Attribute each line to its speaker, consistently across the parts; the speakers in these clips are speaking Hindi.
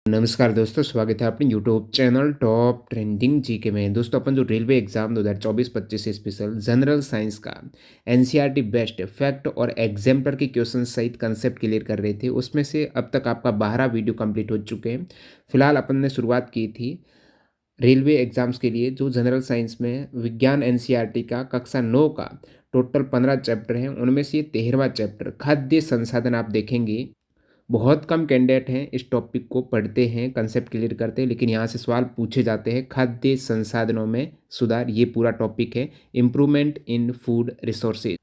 Speaker 1: नमस्कार दोस्तों, स्वागत है अपने YouTube channel top trending GK में। दोस्तों अपन जो railway exam 2024-25 special general science का एनसीईआरटी बेस्ट फैक्ट और एग्जाम्पलर के क्वेश्चन सहित कंसेप्ट क्लियर कर रहे थे, उसमें से अब तक आपका 12 वीडियो कंप्लीट हो चुके हैं। फिलहाल अपन ने शुरुआत की थी रेलवे एग्जाम्स के लिए जो जनरल साइंस में विज्ञान एनसीईआरटी का कक्षा 9 का टोटल 15 चैप्टर हैं, उनमें से 13वां चैप्टर खाद्य संसाधन आप देखेंगे। बहुत कम कैंडिडेट हैं इस टॉपिक को पढ़ते हैं, कंसेप्ट क्लियर करते हैं, लेकिन यहाँ से सवाल पूछे जाते हैं। खाद्य संसाधनों में सुधार, ये पूरा टॉपिक है। इम्प्रूवमेंट इन फूड रिसोर्सेज,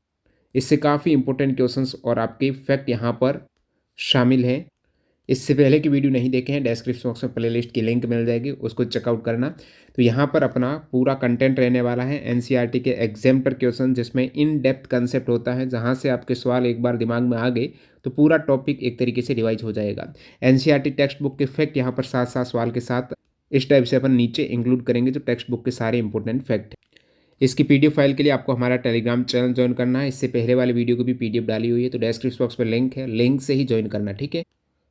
Speaker 1: इससे काफ़ी इंपॉर्टेंट क्वेश्चंस और आपके फैक्ट यहाँ पर शामिल हैं। इससे पहले की वीडियो नहीं देखे हैं, डिस्क्रिप्शन बॉक्स में प्लेलिस्ट की लिंक मिल जाएगी, उसको चेकआउट करना। तो यहाँ पर अपना पूरा कंटेंट रहने वाला है एनसीईआरटी के एग्जाम पर क्वेश्चन, जिसमें इन डेप्थ कंसेप्ट होता है। जहाँ से आपके सवाल एक बार दिमाग में आ गए तो पूरा टॉपिक एक तरीके से रिवाइज हो जाएगा। एनसीईआरटी टेक्स्ट बुक के फैक्ट यहाँ पर साथ साथ सवाल के साथ इस टाइप से अपन नीचे इंक्लूड करेंगे, जो टेक्स्ट बुक के सारे इंपॉर्टेंट फैक्ट। इसकी पीडीएफ फाइल के लिए आपको हमारा टेलीग्राम चैनल ज्वाइन करना है। इससे पहले वाले वीडियो की भी पीडीएफ डाली हुई है, तो डिस्क्रिप्शन बॉक्स में लिंक है, लिंक से ही ज्वाइन करना, ठीक है।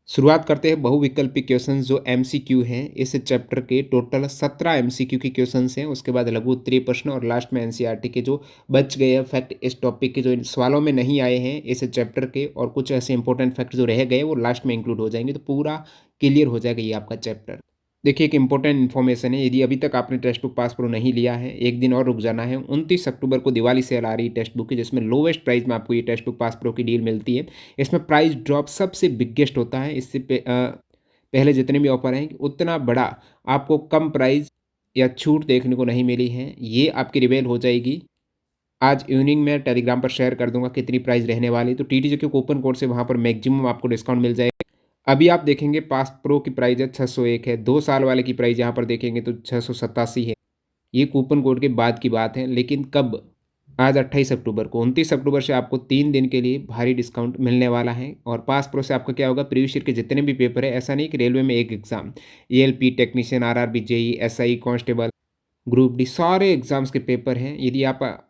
Speaker 1: शुरुआत करते हैं बहुविकल्पी क्वेश्चन जो एमसीक्यू हैं। इस चैप्टर के टोटल 17 एमसीक्यू के क्वेश्चंस हैं, उसके बाद लघु उत्तरीय प्रश्न और लास्ट में एनसीईआरटी के जो बच गए हैं फैक्ट इस टॉपिक के, जो इन सवालों में नहीं आए हैं इस चैप्टर के, और कुछ ऐसे इंपॉर्टेंट फैक्ट जो रह गए वो लास्ट में इंक्लूड हो जाएंगे। तो पूरा क्लियर हो जाएगा ये आपका चैप्टर। देखिए, एक इंपॉर्टेंट इन्फॉर्मेशन है, यदि अभी तक आपने टेक्स्ट बुक पास प्रो नहीं लिया है, एक दिन और रुक जाना है। 29 अक्टूबर को दिवाली सेल आ रही है टेक्स्ट बुक की, जिसमें लोवेस्ट प्राइस में आपको ये टेक्स्ट बुक पास प्रो की डील मिलती है। इसमें प्राइस ड्रॉप सबसे बिगेस्ट होता है। इससे पहले जितने भी ऑफर हैं उतना बड़ा आपको कम प्राइस या छूट देखने को नहीं मिली है। ये आपकी रिवेल हो जाएगी। आज इवनिंग में टेलीग्राम पर शेयर कर दूंगा कितनी प्राइस रहने वाली, तो टीटीजे के कूपन कोड से वहाँ पर मैक्सिमम आपको डिस्काउंट मिल जाएगा। अभी आप देखेंगे पास प्रो की प्राइस है 601 है, 2 साल वाले की प्राइस यहाँ पर देखेंगे तो 687 है। ये कूपन कोड के बाद की बात है, लेकिन कब? आज 28 अक्टूबर को, 29 अक्टूबर से आपको 3 दिन के लिए भारी डिस्काउंट मिलने वाला है। और पास प्रो से आपका क्या होगा, प्रीवियस ईयर के जितने भी पेपर है, ऐसा नहीं कि रेलवे में एक exam, ALP technician, RRB, JE, SI, constable, group D, सारे एग्जाम्स के पेपर हैं। यदि आप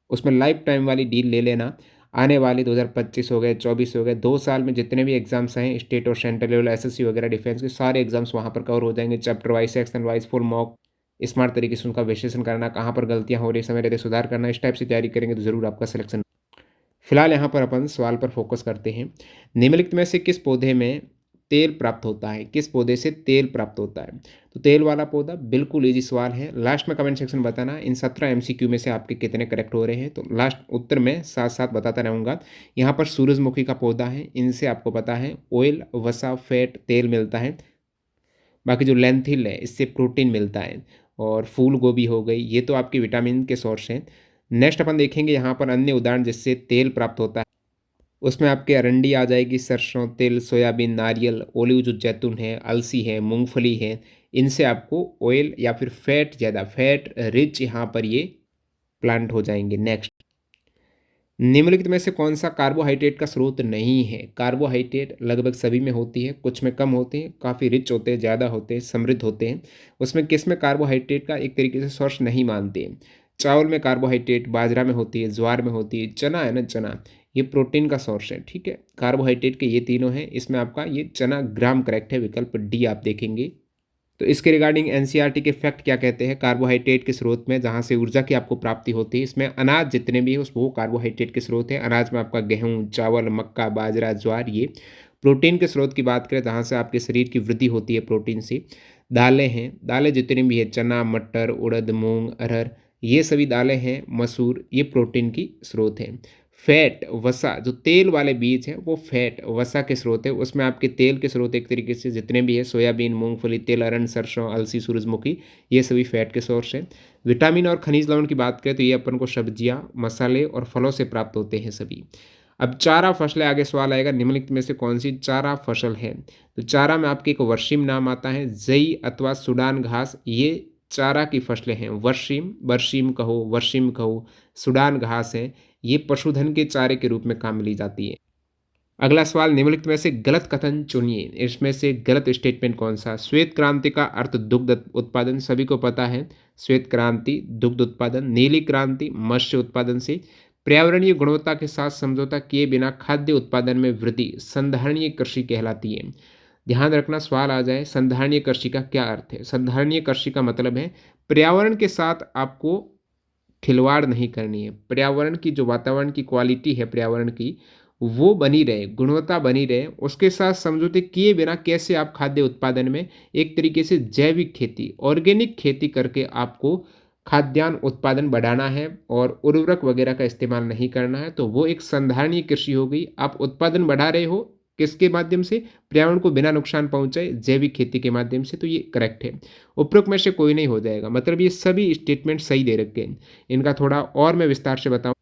Speaker 1: उसमें लाइफ टाइम वाली डील ले लेना, आने वाले 2025 हो गए, 24 हो गए, 2 साल में जितने भी एग्जाम्स हैं स्टेट और सेंट्रल लेवल, एसएससी वगैरह, डिफेंस के सारे एग्जाम्स वहाँ पर कवर हो जाएंगे। Chapter wise, section wise, full mock, smart तरीके से उनका विश्लेषण करना, कहाँ पर गलतियाँ हो रही समय रहते सुधार करना, इस टाइप से तैयारी करेंगे तो जरूर आपका सिलेक्शन। फिलहाल यहाँ पर अपन सवाल पर फोकस करते हैं। निम्नलिखित में से किस पौधे में तेल प्राप्त होता है? किस पौधे से तेल प्राप्त होता है? तो तेल वाला पौधा, बिल्कुल इजी सवाल है। लास्ट में कमेंट सेक्शन में बताना इन 17 एमसीक्यू में से आपके कितने करेक्ट हो रहे हैं, तो लास्ट उत्तर में साथ साथ बताता रहूँगा। यहाँ पर सूरजमुखी का पौधा है, इनसे आपको पता है ऑयल, वसा, फैट, तेल मिलता है। बाकी जो लेंथिल है, इससे प्रोटीन मिलता है। और फूल गोभी हो गई, ये तो आपके विटामिन के सोर्स हैं। नेक्स्ट अपन देखेंगे यहाँ पर अन्य उदाहरण जिससे तेल प्राप्त होता है। उसमें आपके अरंडी आ जाएगी, सरसों तेल, सोयाबीन, नारियल, ओलिव जो जैतून है, अलसी है, मूंगफली है, इनसे आपको ऑयल या फिर फैट, ज़्यादा फैट रिच यहाँ पर ये प्लांट हो जाएंगे। नेक्स्ट, निम्नलिखित में से कौन सा कार्बोहाइड्रेट का स्रोत नहीं है? कार्बोहाइड्रेट लगभग सभी में होती है, कुछ में कम होते हैं, काफ़ी रिच होते हैं, ज़्यादा होते हैं, समृद्ध होते हैं। उसमें किस में कार्बोहाइड्रेट का एक तरीके से सोर्स नहीं मानते हैं? चावल में कार्बोहाइड्रेट बाजरा में होती है, ज्वार में होती है, चना है ना, चना ये प्रोटीन का सोर्स है, ठीक है। कार्बोहाइड्रेट के ये तीनों हैं, इसमें आपका ये चना ग्राम करेक्ट है, विकल्प डी आप देखेंगे। तो इसके रिगार्डिंग एनसीईआरटी के फैक्ट क्या कहते हैं? कार्बोहाइड्रेट के स्रोत में जहाँ से ऊर्जा की आपको प्राप्ति होती है, इसमें अनाज जितने भी है उस वो कार्बोहाइड्रेट के स्रोत है। अनाज में आपका गेहूँ, चावल, मक्का, बाजरा, ज्वार। ये प्रोटीन के स्रोत की बात करें, जहाँ से आपके शरीर की वृद्धि होती है प्रोटीन से, दालें हैं। दालें जितनी भी है, चना, मटर, उड़द, मूंग, अरहर, ये सभी दालें हैं, मसूर, ये प्रोटीन की स्रोत हैं। फैट, वसा, जो तेल वाले बीज हैं वो फैट, वसा के स्रोत है। उसमें आपके तेल के स्रोत एक तरीके से जितने भी है, सोयाबीन, मूंगफली, तिल, अरंड, सरसों, अलसी, सूरजमुखी, ये सभी फैट के सोर्स हैं। विटामिन और खनिज लवण की बात करें तो ये अपन को सब्जियां, मसाले और फलों से प्राप्त होते हैं सभी। अब चारा फसलें, आगे सवाल आएगा, निम्नलिखित में से कौन सी चारा फसल है? तो चारा में आपके एक वर्षिम नाम आता है, जई अथवा सूडान घास, ये चारा की फसलें हैं। वर्षिम, बरसीम कहो, वर्षिम कहो, सूडान घास है, ये पशुधन के चारे के रूप में काम में ली जाती है। अगला सवाल, निम्नलिखित में से गलत कथन चुनिए। इसमें से गलत स्टेटमेंट कौन सा? श्वेत क्रांति का अर्थ दुग्ध उत्पादन, सभी को पता है। श्वेत क्रांति दुग्ध उत्पादन। नीली क्रांति मत्स्य उत्पादन से। पर्यावरणीय गुणवत्ता के साथ समझौता किए बिना खाद्य उत्पादन में वृद्धि संधारणीय कृषि कहलाती है। ध्यान रखना सवाल आ जाए संधारणीय कृषि का क्या अर्थ है। संधारणीय कृषि का मतलब है पर्यावरण के साथ आपको खिलवाड़ नहीं करनी है। पर्यावरण की जो वातावरण की क्वालिटी है पर्यावरण की, वो बनी रहे, गुणवत्ता बनी रहे, उसके साथ समझौते किए बिना कैसे आप खाद्य उत्पादन में एक तरीके से जैविक खेती, ऑर्गेनिक खेती करके आपको खाद्यान्न उत्पादन बढ़ाना है और उर्वरक वगैरह का इस्तेमाल नहीं करना है, तो वो एक संधारणीय कृषि हो गई। आप उत्पादन बढ़ा रहे हो किसके माध्यम से? पर्यावरण को बिना नुकसान पहुंचाए जैविक खेती के माध्यम से, तो ये करेक्ट है। उपरोक्त में से कोई नहीं हो जाएगा, मतलब ये सभी स्टेटमेंट सही दे रखे हैं। इनका थोड़ा और मैं विस्तार से बताऊं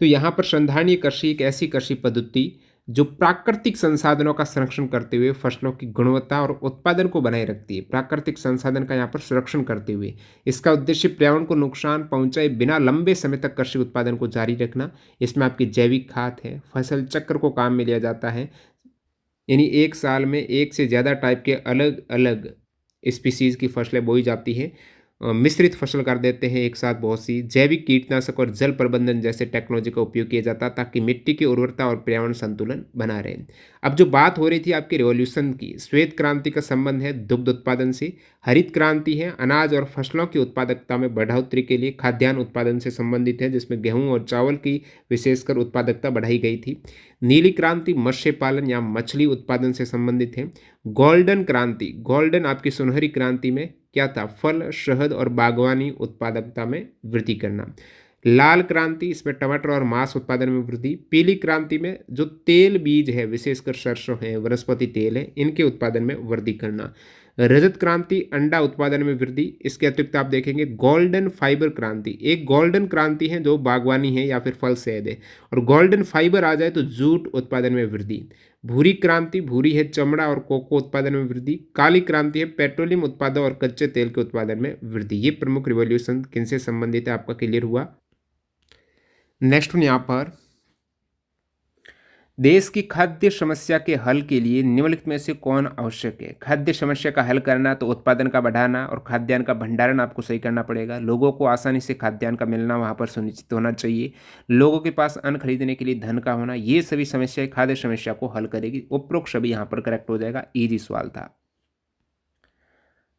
Speaker 1: तो यहाँ पर संधारणीय कृषि एक ऐसी कृषि पद्धति जो प्राकृतिक संसाधनों का संरक्षण करते हुए फसलों की गुणवत्ता और उत्पादन को बनाए रखती है। प्राकृतिक संसाधन का यहाँ पर संरक्षण करते हुए इसका उद्देश्य पर्यावरण को नुकसान पहुंचाए बिना लंबे समय तक कृषि उत्पादन को जारी रखना। इसमें आपकी जैविक खाद है, फसल चक्र को काम में लिया जाता है, यानी एक साल में एक से ज़्यादा टाइप के अलग अलग स्पीसीज़ की फसलें बोई जाती हैं। मिश्रित फसल कर देते हैं एक साथ बहुत सी। जैविक कीटनाशक और जल प्रबंधन जैसे टेक्नोलॉजी का उपयोग किया जाता ताकि मिट्टी की उर्वरता और पर्यावरण संतुलन बना रहे। अब जो बात हो रही थी आपकी रिवॉल्यूशन की, श्वेत क्रांति का संबंध है दुग्ध उत्पादन से। हरित क्रांति है अनाज और फसलों की उत्पादकता में बढ़ोतरी के लिए खाद्यान्न उत्पादन से संबंधित है, जिसमें गेहूं और चावल की विशेषकर उत्पादकता बढ़ाई गई थी। नीली क्रांति मत्स्य पालन या मछली उत्पादन से संबंधित है। गोल्डन क्रांति, गोल्डन आपकी सुनहरी क्रांति में क्या था? फल, शहद और बागवानी उत्पादकता में वृद्धि करना। लाल क्रांति, इसमें टमाटर और मांस उत्पादन में वृद्धि। पीली क्रांति में जो तेल बीज है, विशेषकर सरसों है, वनस्पति तेल है, इनके उत्पादन में वृद्धि करना। रजत क्रांति अंडा उत्पादन में वृद्धि। इसके अतिरिक्त आप देखेंगे गोल्डन फाइबर क्रांति, एक गोल्डन क्रांति है जो बागवानी है या फिर फल शहद है, और गोल्डन फाइबर आ जाए तो जूट उत्पादन में वृद्धि। भूरी क्रांति, भूरी है चमड़ा और कोको उत्पादन में वृद्धि। काली क्रांति है पेट्रोलियम उत्पादों और कच्चे तेल के उत्पादन में वृद्धि। ये प्रमुख रिवॉल्यूशन किनसे संबंधित है आपका क्लियर हुआ। नेक्स्ट यहाँ पर देश की खाद्य समस्या के हल के लिए निम्नलिखित में से कौन आवश्यक है? खाद्य समस्या का हल करना तो उत्पादन का बढ़ाना और खाद्यान्न का भंडारण आपको सही करना पड़ेगा। लोगों को आसानी से खाद्यान्न का मिलना वहाँ पर सुनिश्चित होना चाहिए। लोगों के पास अन्न खरीदने के लिए धन का होना, ये सभी समस्याएं खाद्य समस्या को हल करेगी। उपरोक्त सभी यहाँ पर करेक्ट हो जाएगा। इजी सवाल था।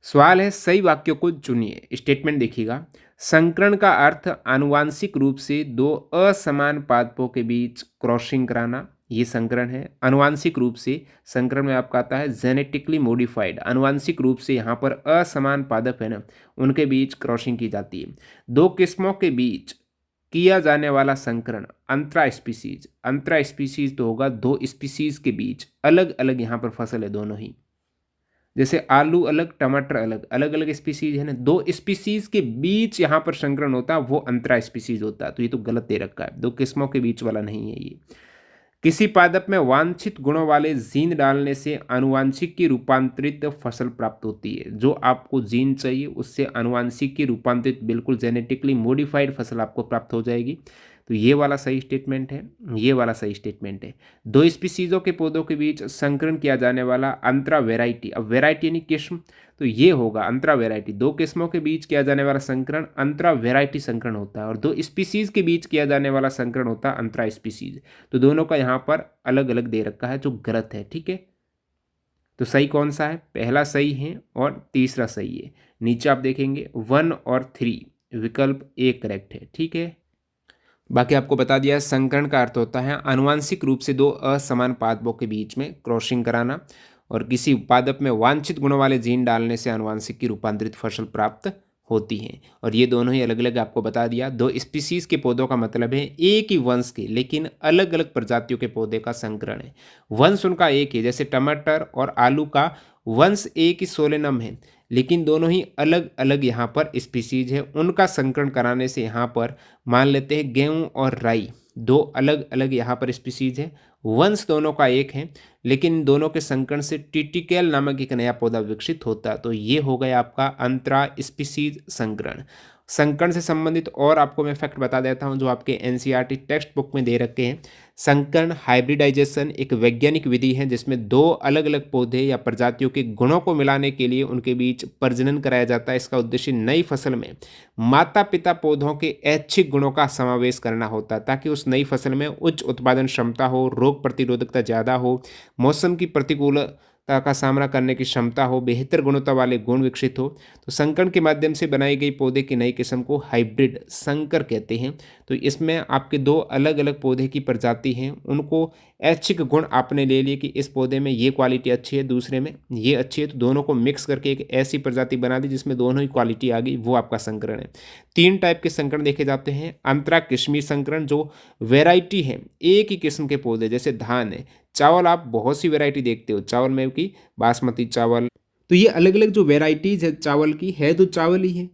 Speaker 1: सवाल है सही वाक्यों को चुनिए। स्टेटमेंट देखिएगा। संकरण का अर्थ आनुवांशिक रूप से दो असमान पादपों के बीच क्रॉसिंग कराना, ये संकरण है। आनुवांशिक रूप से संकरण में आपका आता है जेनेटिकली मॉडिफाइड। आनुवांशिक रूप से यहाँ पर असमान पादप है ना, उनके बीच क्रॉसिंग की जाती है। दो किस्मों के बीच किया जाने वाला संकरण अंतरा स्पीसीज। अंतरा स्पीसीज तो होगा दो स्पीसीज के बीच अलग अलग यहाँ पर फसल है दोनों ही, जैसे आलू अलग टमाटर अलग, अलग अलग स्पीसीज है ना, दो स्पीसीज के बीच यहाँ पर संकरण होता है वो अंतरा स्पीसीज होता है। तो ये तो गलत दे रखा है, दो किस्मों के बीच वाला नहीं है ये। किसी पादप में वांछित गुणों वाले जीन डालने से आनुवांशिक की रूपांतरित फसल प्राप्त होती है। जो आपको जीन चाहिए उससे आनुवांशिक की रूपांतरित बिल्कुल जेनेटिकली मॉडिफाइड फसल आपको प्राप्त हो जाएगी। तो ये वाला सही स्टेटमेंट है, ये वाला सही स्टेटमेंट है। दो स्पीसीजों के पौधों के बीच संकरण किया जाने वाला अंतरा वेराइटी, अब वेराइटी यानी किस्म, तो ये होगा अंतरा वेराइटी। दो किस्मों के बीच किया जाने वाला संकरण अंतरा वेराइटी संकरण होता है, और दो स्पीसीज के बीच किया जाने वाला संकरण होता है अंतरा स्पीसीज। तो दोनों का यहाँ पर अलग अलग दे रखा है जो गलत है, ठीक है। तो सही कौन सा है? पहला सही है और तीसरा सही है। नीचे आप देखेंगे 1 और 3 विकल्प ए करेक्ट है, ठीक है। बाकी आपको बता दिया संकरण का अर्थ होता है आनुवांशिक रूप से दो असमान पादपों के बीच में क्रॉसिंग कराना, और किसी पादप में वांछित गुणों वाले जीन डालने से आनुवांशिक की रूपांतरित फसल प्राप्त होती हैं। और ये दोनों ही अलग अलग आपको बता दिया। दो स्पीसीज के पौधों का मतलब है एक ही वंश के लेकिन अलग अलग प्रजातियों के पौधे का संकरण है। वंश उनका एक ही, जैसे टमाटर और आलू का वंश एक ही सोलेनम है, लेकिन दोनों ही अलग अलग यहाँ पर स्पीसीज है। उनका संकरण कराने से यहाँ पर मान लेते हैं गेहूँ और राई, दो अलग अलग यहाँ पर स्पीसीज है। वंश दोनों का एक है लेकिन इन दोनों के संकरण से टिटिकेल नामक एक नया पौधा विकसित होता है। तो ये हो गया आपका अंतरा स्पीसीज संकरण। संकरण से संबंधित और आपको मैं फैक्ट बता देता हूं जो आपके एनसीईआरटी टेक्स्ट बुक में दे रखे हैं। संकरण हाइब्रिडाइजेशन एक वैज्ञानिक विधि है जिसमें दो अलग अलग पौधे या प्रजातियों के गुणों को मिलाने के लिए उनके बीच प्रजनन कराया जाता है। इसका उद्देश्य नई फसल में माता पिता पौधों के ऐच्छिक गुणों का समावेश करना होता है ताकि उस नई फसल में उच्च उत्पादन क्षमता हो, रोग प्रतिरोधकता ज़्यादा हो, मौसम की प्रतिकूलता का सामना करने की क्षमता हो, बेहतर गुणवत्ता वाले गुण विकसित हो। तो संकरण के माध्यम से बनाई गई पौधे की नई किस्म को हाइब्रिड संकर कहते हैं। तो इसमें आपके दो अलग अलग पौधे की प्रजाति हैं, उनको ऐच्छिक गुण आपने ले लिए कि इस पौधे में ये क्वालिटी अच्छी है, दूसरे में ये अच्छी है, तो दोनों को मिक्स करके एक ऐसी प्रजाति बना दी जिसमें दोनों ही क्वालिटी आ गई, वो आपका संकरण है। 3 टाइप के संकरण देखे जाते हैं। अंतरा किस्मी संकरण जो वेराइटी है एक ही किस्म के पौधे, जैसे धान है, चावल आप बहुत सी वैरायटी देखते हो, चावल में कि बासमती चावल, तो ये अलग अलग जो वेराइटीज़ है चावल की, है तो चावल ही है,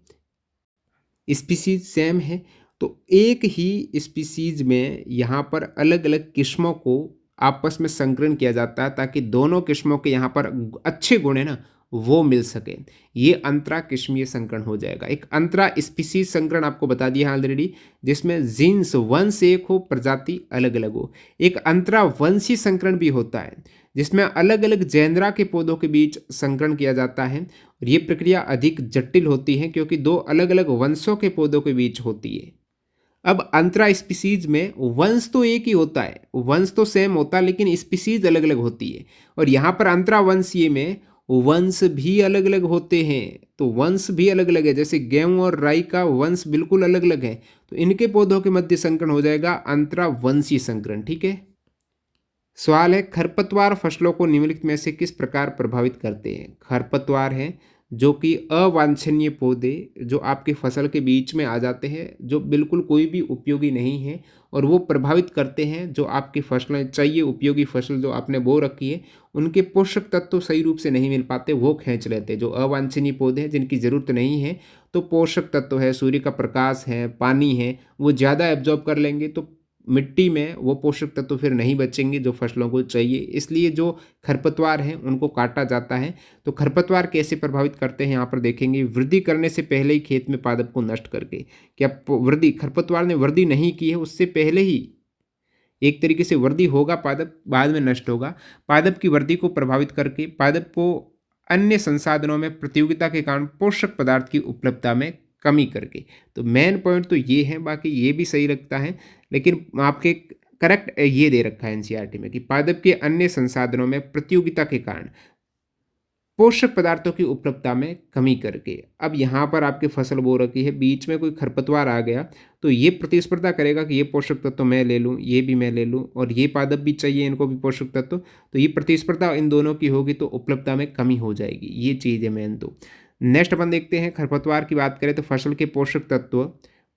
Speaker 1: स्पीसीज सेम है। तो एक ही स्पीसीज में यहाँ पर अलग अलग किस्मों को आपस में संकरण किया जाता है ताकि दोनों किस्मों के यहाँ पर अच्छे गुण है ना वो मिल सके। ये अंतरा किस्मीय संकरण हो जाएगा। एक अंतरा स्पीसीज संकरण आपको बता दिया ऑलरेडी, जिसमें जीन्स वंश एक हो, प्रजाति अलग अलग हो। एक अंतरा वंशी संकरण भी होता है जिसमें अलग अलग जेनरा के पौधों के बीच संकरण किया जाता है और ये प्रक्रिया अधिक जटिल होती है क्योंकि दो अलग अलग वंशों के पौधों के बीच होती है। अब अंतरा स्पीसीज में वंश तो एक ही होता है, वंश तो सेम होता है लेकिन स्पीसीज अलग अलग होती है। और यहाँ पर अंतरा वंशीय में वंश भी अलग अलग होते हैं। तो वंश भी अलग अलग है, जैसे गेहूं और राई का वंश बिल्कुल अलग अलग है, तो इनके पौधों के मध्य संकरण हो जाएगा अंतरा वंशीय संकरण। ठीक है। सवाल है, खरपतवार फसलों को निम्नलिखित में से किस प्रकार प्रभावित करते हैं। खरपतवार हैं जो कि अवांछनीय पौधे जो आपके फसल के बीच में आ जाते हैं, जो बिल्कुल कोई भी उपयोगी नहीं है, और वो प्रभावित करते हैं जो आपकी फसलें चाहिए, उपयोगी फसल जो आपने बो रखी है उनके पोषक तत्व सही रूप से नहीं मिल पाते, वो खींच लेते हैं। जो अवांछनीय पौधे हैं जिनकी ज़रूरत नहीं है, तो पोषक तत्व है, सूर्य का प्रकाश है, पानी है, वो ज़्यादा एब्जॉर्ब कर लेंगे, तो मिट्टी में वो पोषक तत्व फिर नहीं बचेंगे जो फसलों को चाहिए। इसलिए जो खरपतवार हैं उनको काटा जाता है। तो खरपतवार कैसे प्रभावित करते हैं यहाँ पर देखेंगे। वृद्धि करने से पहले ही खेत में पादप को नष्ट करके, क्या वृद्धि खरपतवार ने वृद्धि नहीं की है उससे पहले ही एक तरीके से वृद्धि होगा, पादप बाद में नष्ट होगा। पादप की वृद्धि को प्रभावित करके पादप को अन्य संसाधनों में प्रतियोगिता के कारण पोषक पदार्थ की उपलब्धता में कमी करके। तो मेन पॉइंट तो ये है, बाकी ये भी सही लगता है, लेकिन आपके करेक्ट ये दे रखा है एनसीईआरटी में कि पादप के अन्य संसाधनों में प्रतियोगिता के कारण पोषक पदार्थों की उपलब्धता में कमी करके। अब यहाँ पर आपकी फसल बो रखी है, बीच में कोई खरपतवार आ गया तो ये प्रतिस्पर्धा करेगा कि ये पोषक तत्व मैं ले लूँ, ये भी मैं ले लूँ, और ये पादप भी चाहिए इनको भी पोषक तत्व, तो ये प्रतिस्पर्धा इन दोनों की होगी तो उपलब्धता में कमी हो जाएगी। ये चीज़ है मेन। तो नेक्स्ट अपन देखते हैं, खरपतवार की बात करें तो फसल के पोषक तत्व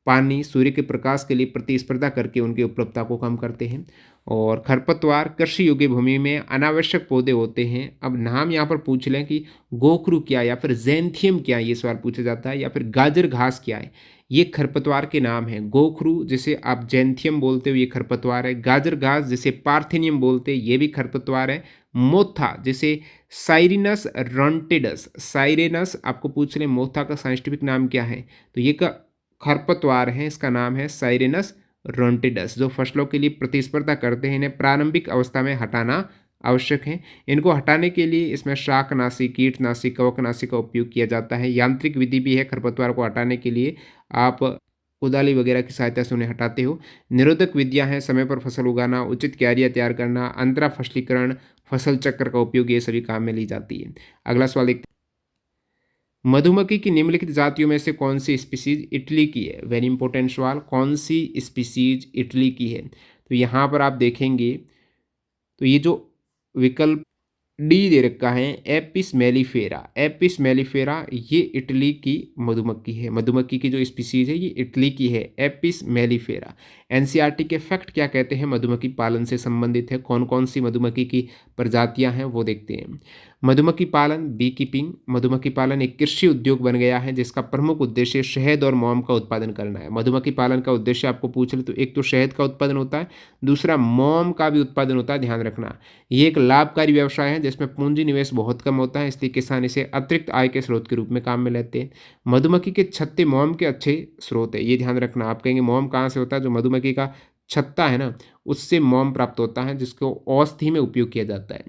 Speaker 1: पानी, सूर्य के प्रकाश के लिए प्रतिस्पर्धा करके उनकी उपलब्धता को कम करते हैं। और खरपतवार कृषि योग्य भूमि में अनावश्यक पौधे होते हैं। अब नाम यहाँ पर पूछ लें कि गोखरू क्या है या फिर ज़ैंथियम क्या है, ये सवाल पूछा जाता है, या फिर गाजर घास क्या है। ये खरपतवार के नाम है। गोखरू जिसे आप जैंथियम बोलते हो ये खरपतवार है। गाजर घास जिसे पार्थिनियम बोलते हैं ये भी खरपतवार है। मोथा जिसे साइरिनस रॉन्टिडस, साइरेनस आपको पूछ लें मोथा का साइंटिफिक नाम क्या है, तो ये का खरपतवार है, इसका नाम है साइरेनस रोंटिडस, जो फसलों के लिए प्रतिस्पर्धा करते हैं। इन्हें प्रारंभिक अवस्था में हटाना आवश्यक है। इनको हटाने के लिए इसमें शाकनाशी, कीटनाशी, कवकनाशी का उपयोग किया जाता है। यांत्रिक विधि भी है खरपतवार को हटाने के लिए, आप कुदाली वगैरह की सहायता से उन्हें हटाते हो। निरोधक विधियां हैं, समय पर फसल उगाना, उचित क्यारियाँ तैयार करना, अंतरा फसलीकरण, फसल चक्र का उपयोग, ये सभी काम में ली जाती है। अगला सवाल देखते हैं, मधुमक्खी की निम्नलिखित जातियों में से कौन सी स्पीसीज इटली की है। वेरी इंपॉर्टेंट सवाल, कौन सी स्पीसीज इटली की है। तो यहाँ पर आप देखेंगे तो ये जो विकल्प डी दे रखा है, एपिस मेलिफेरा, एपिस मेलिफेरा ये इटली की मधुमक्खी है। मधुमक्खी की जो स्पीसीज है ये इटली की है, एपिस मेलिफेरा। एनसीईआरटी के फैक्ट क्या कहते हैं, मधुमक्खी पालन से संबंधित है, कौन कौन सी मधुमक्खी की प्रजातियां हैं वो देखते हैं। मधुमक्खी पालन, बी कीपिंग, मधुमक्खी पालन एक कृषि उद्योग बन गया है जिसका प्रमुख उद्देश्य शहद और मोम का उत्पादन करना है। मधुमक्खी पालन का उद्देश्य आपको पूछ ले तो एक तो शहद का उत्पादन होता है, दूसरा मोम का भी उत्पादन होता है, ध्यान रखना। ये एक लाभकारी व्यवसाय है जिसमें पूंजी निवेश बहुत कम होता है, इसलिए किसान इसे अतिरिक्त आय के स्रोत के रूप में काम में लेते हैं। मधुमक्खी के छत्ते मोम के अच्छे स्रोत है, ये ध्यान रखना। आप कहेंगे मोम कहाँ से होता है, जो मधुमक्खी का छत्ता है ना, उससे मोम प्राप्त होता है जिसको औषधि में उपयोग किया जाता है।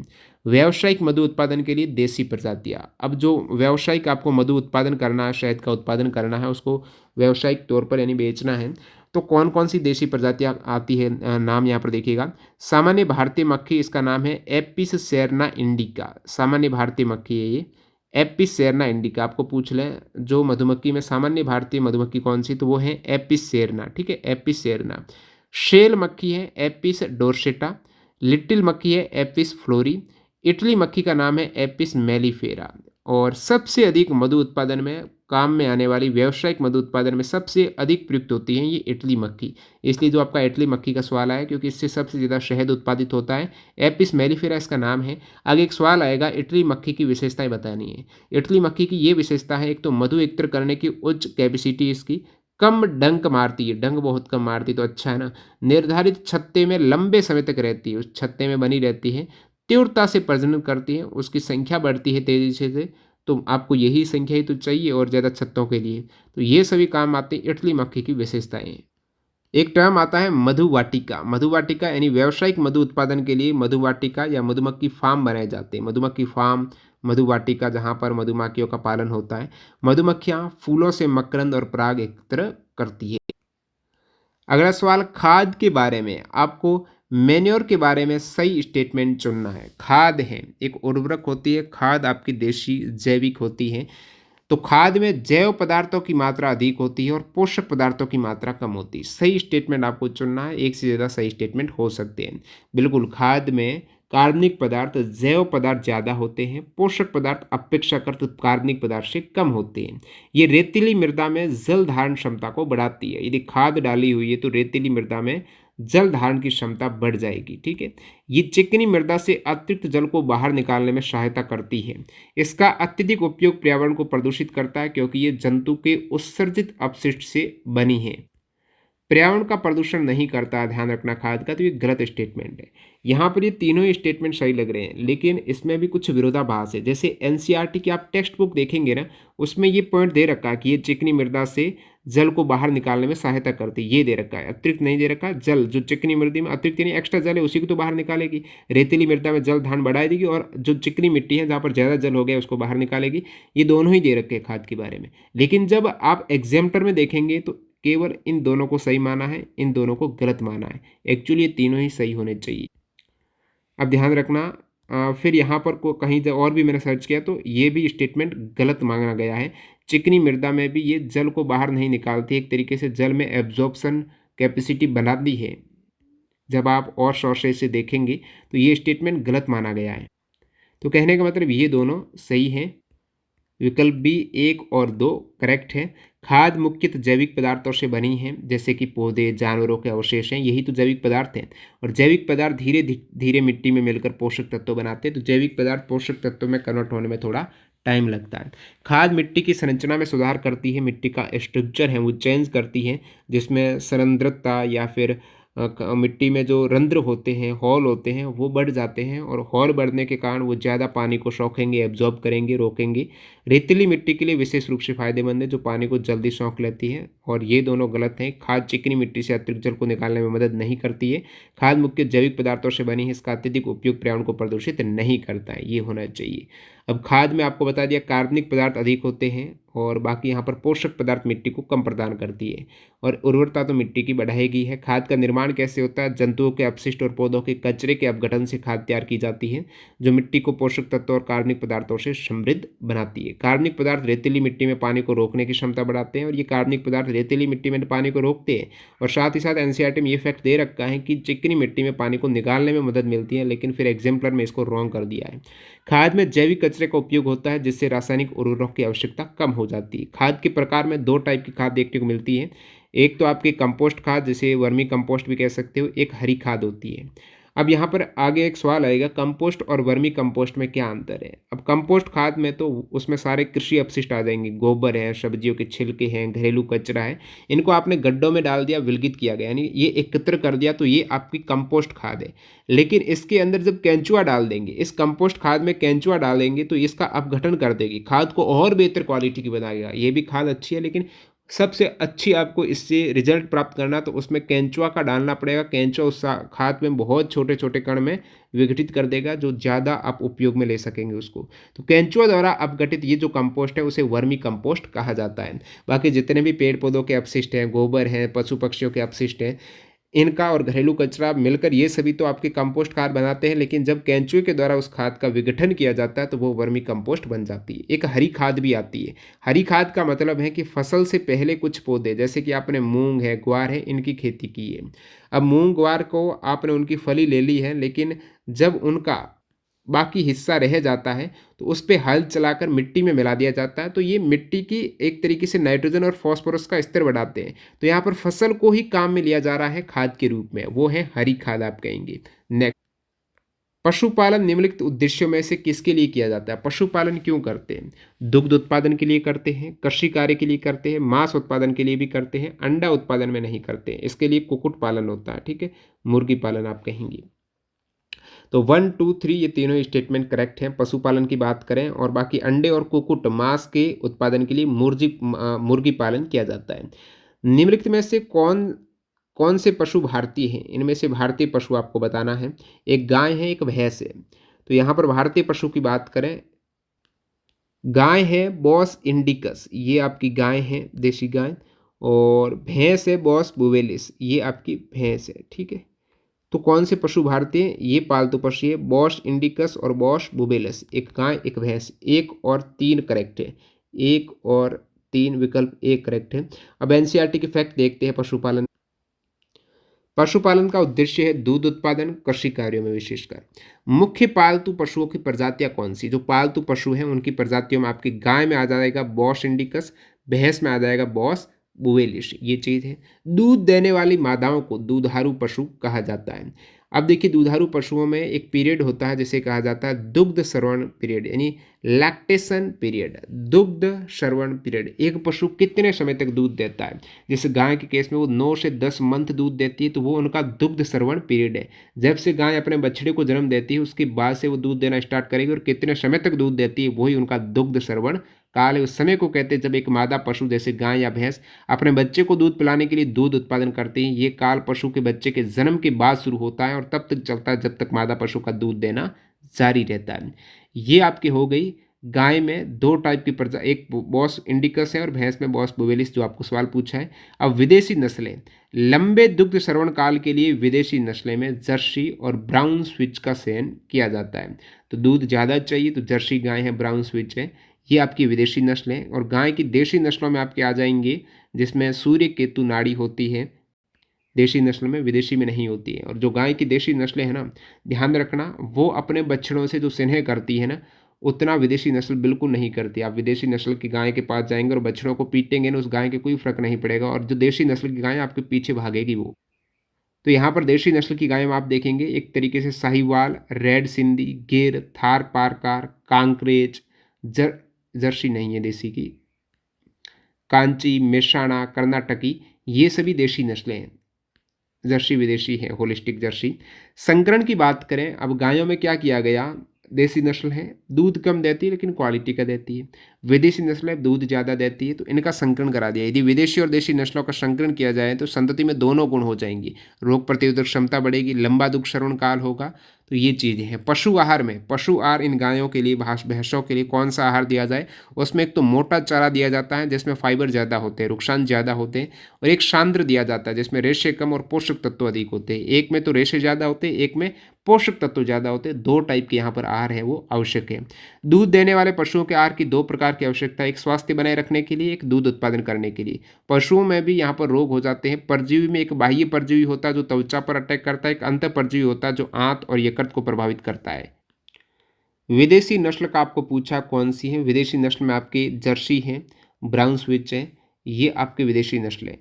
Speaker 1: व्यावसायिक मधु उत्पादन के लिए देसी प्रजातियां, अब जो व्यावसायिक आपको मधु उत्पादन करना है, शहद का उत्पादन करना है, उसको व्यावसायिक तौर पर यानी बेचना है, तो कौन कौन सी देशी प्रजातियां आती है, नाम यहाँ पर देखिएगा। सामान्य भारतीय मक्खी, इसका नाम है एपिस सेरना इंडिका। सामान्य भारतीय मक्खी है ये, एपिस सेरना इंडिका। आपको पूछ लें जो मधुमक्खी में सामान्य भारतीय मधुमक्खी कौन सी, तो वो है एपिस सेरना, ठीक है, एपिस सेरना। शेल मक्खी है एपिस डोर्सेटा। लिटिल मक्खी है एपिस फ्लोरी। इटली मक्खी का नाम है एपिस मेलिफेरा। और सबसे अधिक मधु उत्पादन में काम में आने वाली, व्यावसायिक मधु उत्पादन में सबसे अधिक प्रयुक्त होती है ये इटली मक्खी। इसलिए जो आपका इटली मक्खी का सवाल आया, क्योंकि इससे सबसे ज़्यादा शहद उत्पादित होता है। एपिस मेलिफेरा इसका नाम है। आगे एक सवाल आएगा, इटली मक्खी की विशेषताएं बतानी है। इटली मक्खी की ये विशेषता है, एक तो मधु एकत्र करने की उच्च कैपेसिटी इसकी, कम डंक मारती है, डंक बहुत कम मारती, तो अच्छा है ना। निर्धारित छत्ते में लंबे समय तक रहती है, उस छत्ते में बनी रहती है। तीव्रता से प्रजनन करती है, उसकी संख्या बढ़ती है तेजी से, तो आपको यही संख्या ही तो चाहिए और ज़्यादा छत्तों के लिए, तो ये सभी काम आते हैं इटली मक्खी की विशेषताएं। एक टर्म आता है मधुवाटिका। मधुवाटिका यानी व्यावसायिक मधु उत्पादन के लिए मधुवाटिका या मधुमक्खी फार्म बनाए जाते हैं। मधुमक्खी फार्म, मधुवाटिका, जहाँ पर मधुमक्खियों का पालन होता है। मधुमक्खियाँ फूलों से मकरंद और पराग एकत्र करती है। अगला सवाल, खाद के बारे में आपको मेन्योर के बारे में सही स्टेटमेंट चुनना है। खाद है एक उर्वरक होती है, खाद आपकी देशी जैविक होती है। तो खाद में जैव पदार्थों की मात्रा अधिक होती है और पोषक पदार्थों की मात्रा कम होती है। सही स्टेटमेंट आपको चुनना है, एक से ज़्यादा सही स्टेटमेंट हो सकते हैं। बिल्कुल, खाद में कार्बनिक पदार्थ, जैव पदार्थ ज़्यादा होते हैं, पोषक पदार्थ अपेक्षाकृत कार्बनिक पदार्थ से कम होते हैं। ये रेतीली मृदा में जल धारण क्षमता को बढ़ाती है। यदि खाद डाली हुई है तो रेतीली मृदा में जल धारण की क्षमता बढ़ जाएगी, ठीक है। ये चिकनी मृदा से अतिरिक्त जल को बाहर निकालने में सहायता करती है। इसका अत्यधिक उपयोग पर्यावरण को प्रदूषित करता है क्योंकि ये जंतु के उत्सर्जित अपशिष्ट से बनी है। पर्यावरण का प्रदूषण नहीं करता, ध्यान रखना खाद का, तो ये गलत स्टेटमेंट है। यहाँ पर ये तीनों ही स्टेटमेंट सही लग रहे हैं, लेकिन इसमें भी कुछ विरोधाभास है। जैसे एनसीईआरटी की आप टेक्स्ट बुक देखेंगे ना, उसमें ये पॉइंट दे रखा है कि ये चिकनी मृदा से जल को बाहर निकालने में सहायता करती है, ये दे रखा है, अतिरिक्त नहीं दे रखा है। जल जो चिकनी मृदा में अतिरिक्त यानी एक्स्ट्रा जल है उसी को तो बाहर निकालेगी। रेतीली मृदा में जल धारण बढ़ा देगी और जो चिकनी मिट्टी है जहाँ पर ज़्यादा जल हो गया उसको बाहर निकालेगी। ये दोनों ही दे रखे हैं खाद के बारे में। लेकिन जब आप एग्जाम्पटर में देखेंगे तो केवल इन दोनों को सही माना है, इन दोनों को गलत माना है। एक्चुअली ये तीनों ही सही होने चाहिए। अब ध्यान रखना, फिर यहाँ पर को कहीं और भी मैंने सर्च किया तो ये भी स्टेटमेंट गलत मांगा गया है। चिकनी मृदा में भी ये जल को बाहर नहीं निकालती, एक तरीके से जल में एब्जॉर्प्शन कैपेसिटी बनाती है। जब आप और सोर्सेज से देखेंगे तो ये स्टेटमेंट गलत माना गया है। तो कहने का मतलब ये दोनों सही हैं। विकल्प बी 1 और 2 करेक्ट है। खाद मुख्यतः जैविक पदार्थों से बनी है, जैसे कि पौधे, जानवरों के अवशेष हैं, यही तो जैविक पदार्थ हैं। और जैविक पदार्थ धीरे धीरे मिट्टी में मिलकर पोषक तत्व बनाते हैं, तो जैविक पदार्थ पोषक तत्वों में कन्वर्ट होने में थोड़ा टाइम लगता है। खाद मिट्टी की संरचना में सुधार करती है, मिट्टी का स्ट्रक्चर है वो चेंज करती है, जिसमें सरंध्रता या फिर मिट्टी में जो रंध्र होते हैं, हॉल होते हैं, वो बढ़ जाते हैं और हॉल बढ़ने के कारण वो ज़्यादा पानी को सोखेंगे, एब्जॉर्ब करेंगे, रोकेंगे। रेतीली मिट्टी के लिए विशेष रूप से फायदेमंद है, जो पानी को जल्दी सोख लेती है। और ये दोनों गलत हैं। खाद चिकनी मिट्टी से अतिरिक्त जल को निकालने में मदद नहीं करती है। खाद मुख्य जैविक पदार्थों से बनी है, इसका अत्यधिक उपयोग पर्यावरण को प्रदूषित नहीं करता है, ये होना चाहिए। अब खाद में आपको बता दिया कार्बनिक पदार्थ अधिक होते हैं और बाकी यहाँ पर पोषक पदार्थ मिट्टी को कम प्रदान करती है और उर्वरता तो मिट्टी की बढ़ाएगी है। खाद का निर्माण कैसे होता है? जंतुओं के अपशिष्ट और पौधों के कचरे के अपघटन से खाद तैयार की जाती है, जो मिट्टी को पोषक तत्वों और कार्बनिक पदार्थों से समृद्ध बनाती है। कार्बनिक पदार्थ रेतीली मिट्टी में पानी को रोकने की क्षमता बढ़ाते हैं और ये कार्बनिक पदार्थ रेतीली मिट्टी में पानी को रोकते हैं। और साथ ही साथ एनसीईआरटी में ये फैक्ट दे रखा है कि चिकनी मिट्टी में पानी को निकालने में मदद मिलती है, लेकिन फिर एग्जाम्पलर में इसको रॉन्ग कर दिया है। खाद में जैविक कचरे का उपयोग होता है, जिससे रासायनिक उर्वरकों की आवश्यकता कम हो जाती है। खाद के प्रकार में 2 टाइप की खाद देखने को मिलती है। एक तो आपकी कंपोस्ट खाद, जिसे वर्मी कंपोस्ट भी कह सकते हो, एक हरी खाद होती है। अब यहाँ पर आगे एक सवाल आएगा, कंपोस्ट और वर्मी कंपोस्ट में क्या अंतर है? अब कंपोस्ट खाद में तो उसमें सारे कृषि अपशिष्ट आ जाएंगे, गोबर है, सब्जियों के छिलके हैं, घरेलू कचरा है, इनको आपने गड्ढों में डाल दिया, विलगित किया गया, यानी ये एकत्र कर दिया, तो ये आपकी कंपोस्ट खाद है। लेकिन इसके अंदर जब केंचुआ डाल देंगे, इस कंपोस्ट खाद में केंचुआ डालेंगे, तो इसका अपघटन कर देगी, खाद को और बेहतर क्वालिटी की बनाएगा। ये भी खाद अच्छी है, लेकिन सबसे अच्छी आपको इससे रिजल्ट प्राप्त करना, तो उसमें केंचुआ का डालना पड़ेगा। केंचुआ उस खाद में बहुत छोटे-छोटे कण में विघटित कर देगा, जो ज़्यादा आप उपयोग में ले सकेंगे उसको। तो केंचुआ द्वारा अपघटित ये जो कंपोस्ट है, उसे वर्मी कंपोस्ट कहा जाता है। बाकी जितने भी पेड़-पौधों के अपशिष्ट हैं, गोबर हैं, पशु-पक्षियों के अपशिष्ट हैं, इनका और घरेलू कचरा मिलकर ये सभी तो आपके कंपोस्ट खाद बनाते हैं, लेकिन जब केंचुए के द्वारा उस खाद का विघटन किया जाता है, तो वो वर्मी कंपोस्ट बन जाती है। एक हरी खाद भी आती है। हरी खाद का मतलब है कि फसल से पहले कुछ पौधे, जैसे कि आपने मूंग है, ग्वार है, इनकी खेती की है। अब मूंग ग्वार को आपने उनकी फली ले ली है, लेकिन जब उनका बाकी हिस्सा रह जाता है, तो उस पे हल चलाकर मिट्टी में मिला दिया जाता है, तो ये मिट्टी की एक तरीके से नाइट्रोजन और फास्फोरस का स्तर बढ़ाते हैं। तो यहाँ पर फसल को ही काम में लिया जा रहा है खाद के रूप में, वो है हरी खाद आप कहेंगे। नेक्स्ट, पशुपालन निम्नलिखित उद्देश्यों में से किसके लिए किया जाता है? पशुपालन क्यों करते हैं? दुग्ध उत्पादन के लिए करते हैं, कृषि कार्य के लिए करते हैं, मांस उत्पादन के लिए भी करते हैं, अंडा उत्पादन में नहीं करते हैं। इसके लिए कुक्कुट पालन होता है, ठीक है, मुर्गी पालन आप कहेंगे। तो 1, 2, 3 ये तीनों ही स्टेटमेंट करेक्ट हैं। पशुपालन की बात करें, और बाकी अंडे और कुक्कुट मांस के उत्पादन के लिए मुर्गी पालन किया जाता है। निम्नलिखित में से कौन कौन से पशु भारतीय हैं? इनमें से भारतीय पशु आपको बताना है। एक गाय है, एक भैंस है। तो यहाँ पर भारतीय पशु की बात करें, गाय है बॉस इंडिकस, ये आपकी गाय है, देसी गाय। और भैंस है बॉस बुवेलिस, ये आपकी भैंस है, ठीक है। तो कौन से पशु भारतीय हैं? ये पालतू पशु है, बॉश इंडिकस और बॉश बुबेलस। एक गाय, एक भैंस। 1 और 3 करेक्ट है। 1 और 3 विकल्प एक करेक्ट है। अब एनसीईआरटी के फैक्ट देखते हैं पशुपालन। पशुपालन का उद्देश्य है दूध उत्पादन, कृषि कार्यों में विशेषकर। मुख्य पालतू पशुओं की प्रजातियां कौन सी? जो पालतू पशु हैं उनकी प्रजातियों में आपकी गाय में आ जाएगा बॉश इंडिकस, भैंस में आ जाएगा बॉस बुवेलिश, ये चीज़ है। दूध देने वाली मादाओं को दुधारू पशु कहा जाता है। अब देखिए, दुधारू पशुओं में एक पीरियड होता है जिसे कहा जाता है दुग्ध श्रवण पीरियड, यानी लैक्टेशन पीरियड, दुग्ध श्रवण पीरियड। एक पशु कितने समय तक दूध देता है? जैसे गाय के केस में वो 9 से 10 मंथ दूध देती है, तो वो उनका दुग्ध श्रवण पीरियड है। जब से गाय अपने बछड़े को जन्म देती है, उसके बाद से वो दूध देना स्टार्ट करेगी, और कितने समय तक दूध देती है वही उनका दुग्ध श्रवण काल है। उस समय को कहते हैं जब एक मादा पशु जैसे गाय या भैंस अपने बच्चे को दूध पिलाने के लिए दूध उत्पादन करती है। ये काल पशु के बच्चे के जन्म के बाद शुरू होता है और तब तक चलता है जब तक मादा पशु का दूध देना जारी रहता है। ये आपकी हो गई गाय में दो टाइप की प्रजा, एक बॉस इंडिकस है और भैंस में बॉस बुवेलिस, जो आपको सवाल पूछा है। अब विदेशी नस्लें, लंबे दुग्ध श्रवण काल के लिए विदेशी नस्लें में जर्सी और ब्राउन स्विच का चयन किया जाता है। तो दूध ज़्यादा चाहिए तो जर्सी गाय है, ब्राउन स्विच है, ये आपकी विदेशी नस्ल है। और गाय की देशी नस्लों में आपके आ जाएंगे जिसमें सूर्य केतु नाड़ी होती है, देशी नस्ल में, विदेशी में नहीं होती है। और जो गाय की देशी नस्लें हैं ना, ध्यान रखना, वो अपने बछड़ों से जो स्नेह करती है ना, उतना विदेशी नस्ल बिल्कुल नहीं करती। आप विदेशी नस्ल की गाय के पास जाएंगे और बछड़ों को पीटेंगे ना, उस गाय के कोई फर्क नहीं पड़ेगा, और जो देशी नस्ल की गाय आपके पीछे भागेगी वो। तो यहाँ पर देशी नस्ल की गाय में आप देखेंगे एक तरीके से साहिवाल, रेड सिंधी, गिर, थार पारकार, कांकरेज, जर्सी नहीं है देसी की, कांची, मेषाणा, कर्नाटकी, ये सभी देशी नस्लें हैं। जर्सी विदेशी है, होलिस्टिक जर्सी। संकरण की बात करें, अब गायों में क्या किया गया, देसी नस्ल है, दूध कम देती है लेकिन क्वालिटी का देती है। विदेशी नस्ल है, दूध ज़्यादा देती है, तो इनका संकरण करा दिया। यदि विदेशी और देशी नस्लों का संकरण किया जाए तो संतति में दोनों गुण हो जाएंगी, रोग प्रतिरोधक क्षमता बढ़ेगी, लंबा दुग्ध श्रवण काल होगा। तो ये चीज़ें हैं। पशु आहार में, पशु आहार इन गायों के लिए, भैंसों के लिए कौन सा आहार दिया जाए? उसमें एक तो मोटा चारा दिया जाता है जिसमें फाइबर ज़्यादा होते हैं, रुक्षांश ज़्यादा होते हैं, और एक सांद्र दिया जाता है जिसमें रेशे कम और पोषक तत्व अधिक होते हैं। एक में तो रेशे ज़्यादा होते हैं, एक में पोषक तत्व ज़्यादा होते हैं। दो टाइप के यहाँ पर आहार है वो आवश्यक है। दूध देने वाले पशुओं के आहार की दो प्रकार की आवश्यकता है, एक स्वास्थ्य बनाए रखने के लिए, एक दूध उत्पादन करने के लिए। पशुओं में भी यहाँ पर रोग हो जाते हैं। परजीवी में एक बाह्य परजीवी होता है जो त्वचा पर अटैक करता है, एक अंत परजीवी होता है जो आंत और यकृत को प्रभावित करता है। विदेशी नस्ल का आपको पूछा कौन सी है? विदेशी नस्ल में आपकी जर्सी है, ब्राउन स्विच है, ये आपके विदेशी नस्ल है।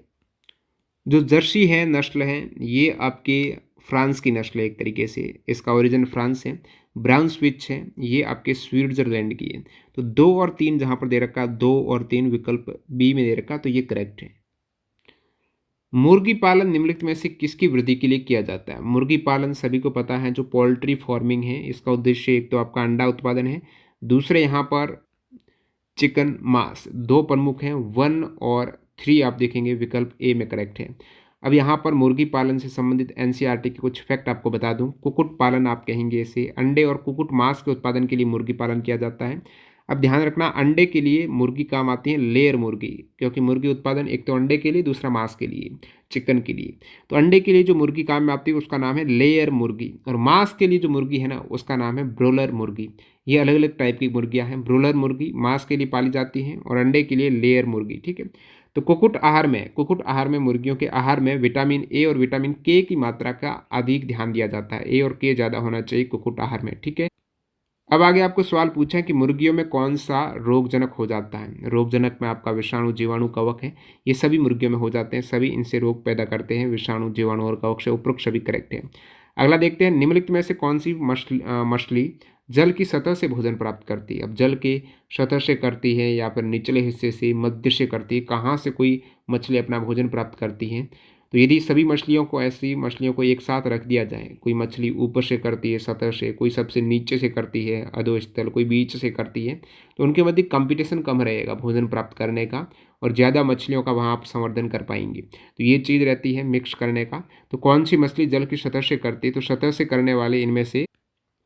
Speaker 1: जो जर्सी है नस्ल है, ये आपके फ्रांस की नस्ल है एक तरीके से, इसका ओरिजिन फ्रांस है। ब्राउन स्विच है, ये आपके स्विट्जरलैंड की है। तो 2 और 3 जहाँ पर दे रखा है, 2 और 3 विकल्प बी में दे रखा, तो ये करेक्ट है। मुर्गी पालन निम्नलिखित में से किसकी वृद्धि के लिए किया जाता है? मुर्गी पालन सभी को पता है, जो पोल्ट्री फार्मिंग है, इसका उद्देश्य एक तो आपका अंडा उत्पादन है, दूसरे यहाँ पर चिकन मांस, दो प्रमुख हैं, 1 और 3 आप देखेंगे विकल्प ए में करेक्ट है। अब यहाँ पर मुर्गी पालन से संबंधित एनसीईआरटी के कुछ फैक्ट आपको बता दूं। कुक्कुट पालन आप कहेंगे इसे, अंडे और कुक्कुट मांस के उत्पादन के लिए मुर्गी पालन किया जाता है। अब ध्यान रखना, अंडे के लिए मुर्गी काम आती है लेयर मुर्गी, क्योंकि मुर्गी उत्पादन एक तो अंडे के लिए, दूसरा मांस के लिए, चिकन के लिए। तो अंडे के लिए जो मुर्गी काम में आती है उसका नाम है लेयर मुर्गी, और मांस के लिए जो मुर्गी है ना उसका नाम है ब्रोलर मुर्गी। ये अलग अलग टाइप की मुर्गियां हैं। ब्रोलर मुर्गी मांस के लिए पाली जाती हैं और अंडे के लिए लेयर मुर्गी, ठीक है। तो कुक्कुट आहार में मुर्गियों के आहार में विटामिन ए और विटामिन के की मात्रा का अधिक ध्यान दिया जाता है। ए और के ज़्यादा होना चाहिए कुक्कुट आहार में, ठीक है। अब आगे आपको सवाल पूछा है कि मुर्गियों में कौन सा रोगजनक हो जाता है। रोगजनक में आपका विषाणु, जीवाणु, कवक है। ये सभी मुर्गियों में हो जाते हैं, सभी इनसे रोग पैदा करते हैं, विषाणु, जीवाणु और कवक से उपरोक्त सभी करेक्ट है। अगला देखते हैं, निम्नलिखित में से कौन सी मछली जल की सतह से भोजन प्राप्त करती है। अब जल के सतह से करती है या फिर निचले हिस्से से, मध्य से करती है, कहाँ से कोई मछली अपना भोजन प्राप्त करती है। तो यदि सभी मछलियों को, ऐसी मछलियों को एक साथ रख दिया जाए, कोई मछली ऊपर से करती है सतह से, कोई सबसे नीचे से करती है अधोस्थल, कोई बीच से करती है, तो उनके मध्य कंपटीशन कम रहेगा भोजन प्राप्त करने का, और ज़्यादा मछलियों का वहाँ आप संवर्धन कर पाएंगे। तो ये चीज़ रहती है मिक्स करने का। तो कौन सी मछली जल की सतह से करती है? तो सतह से करने वाले इनमें से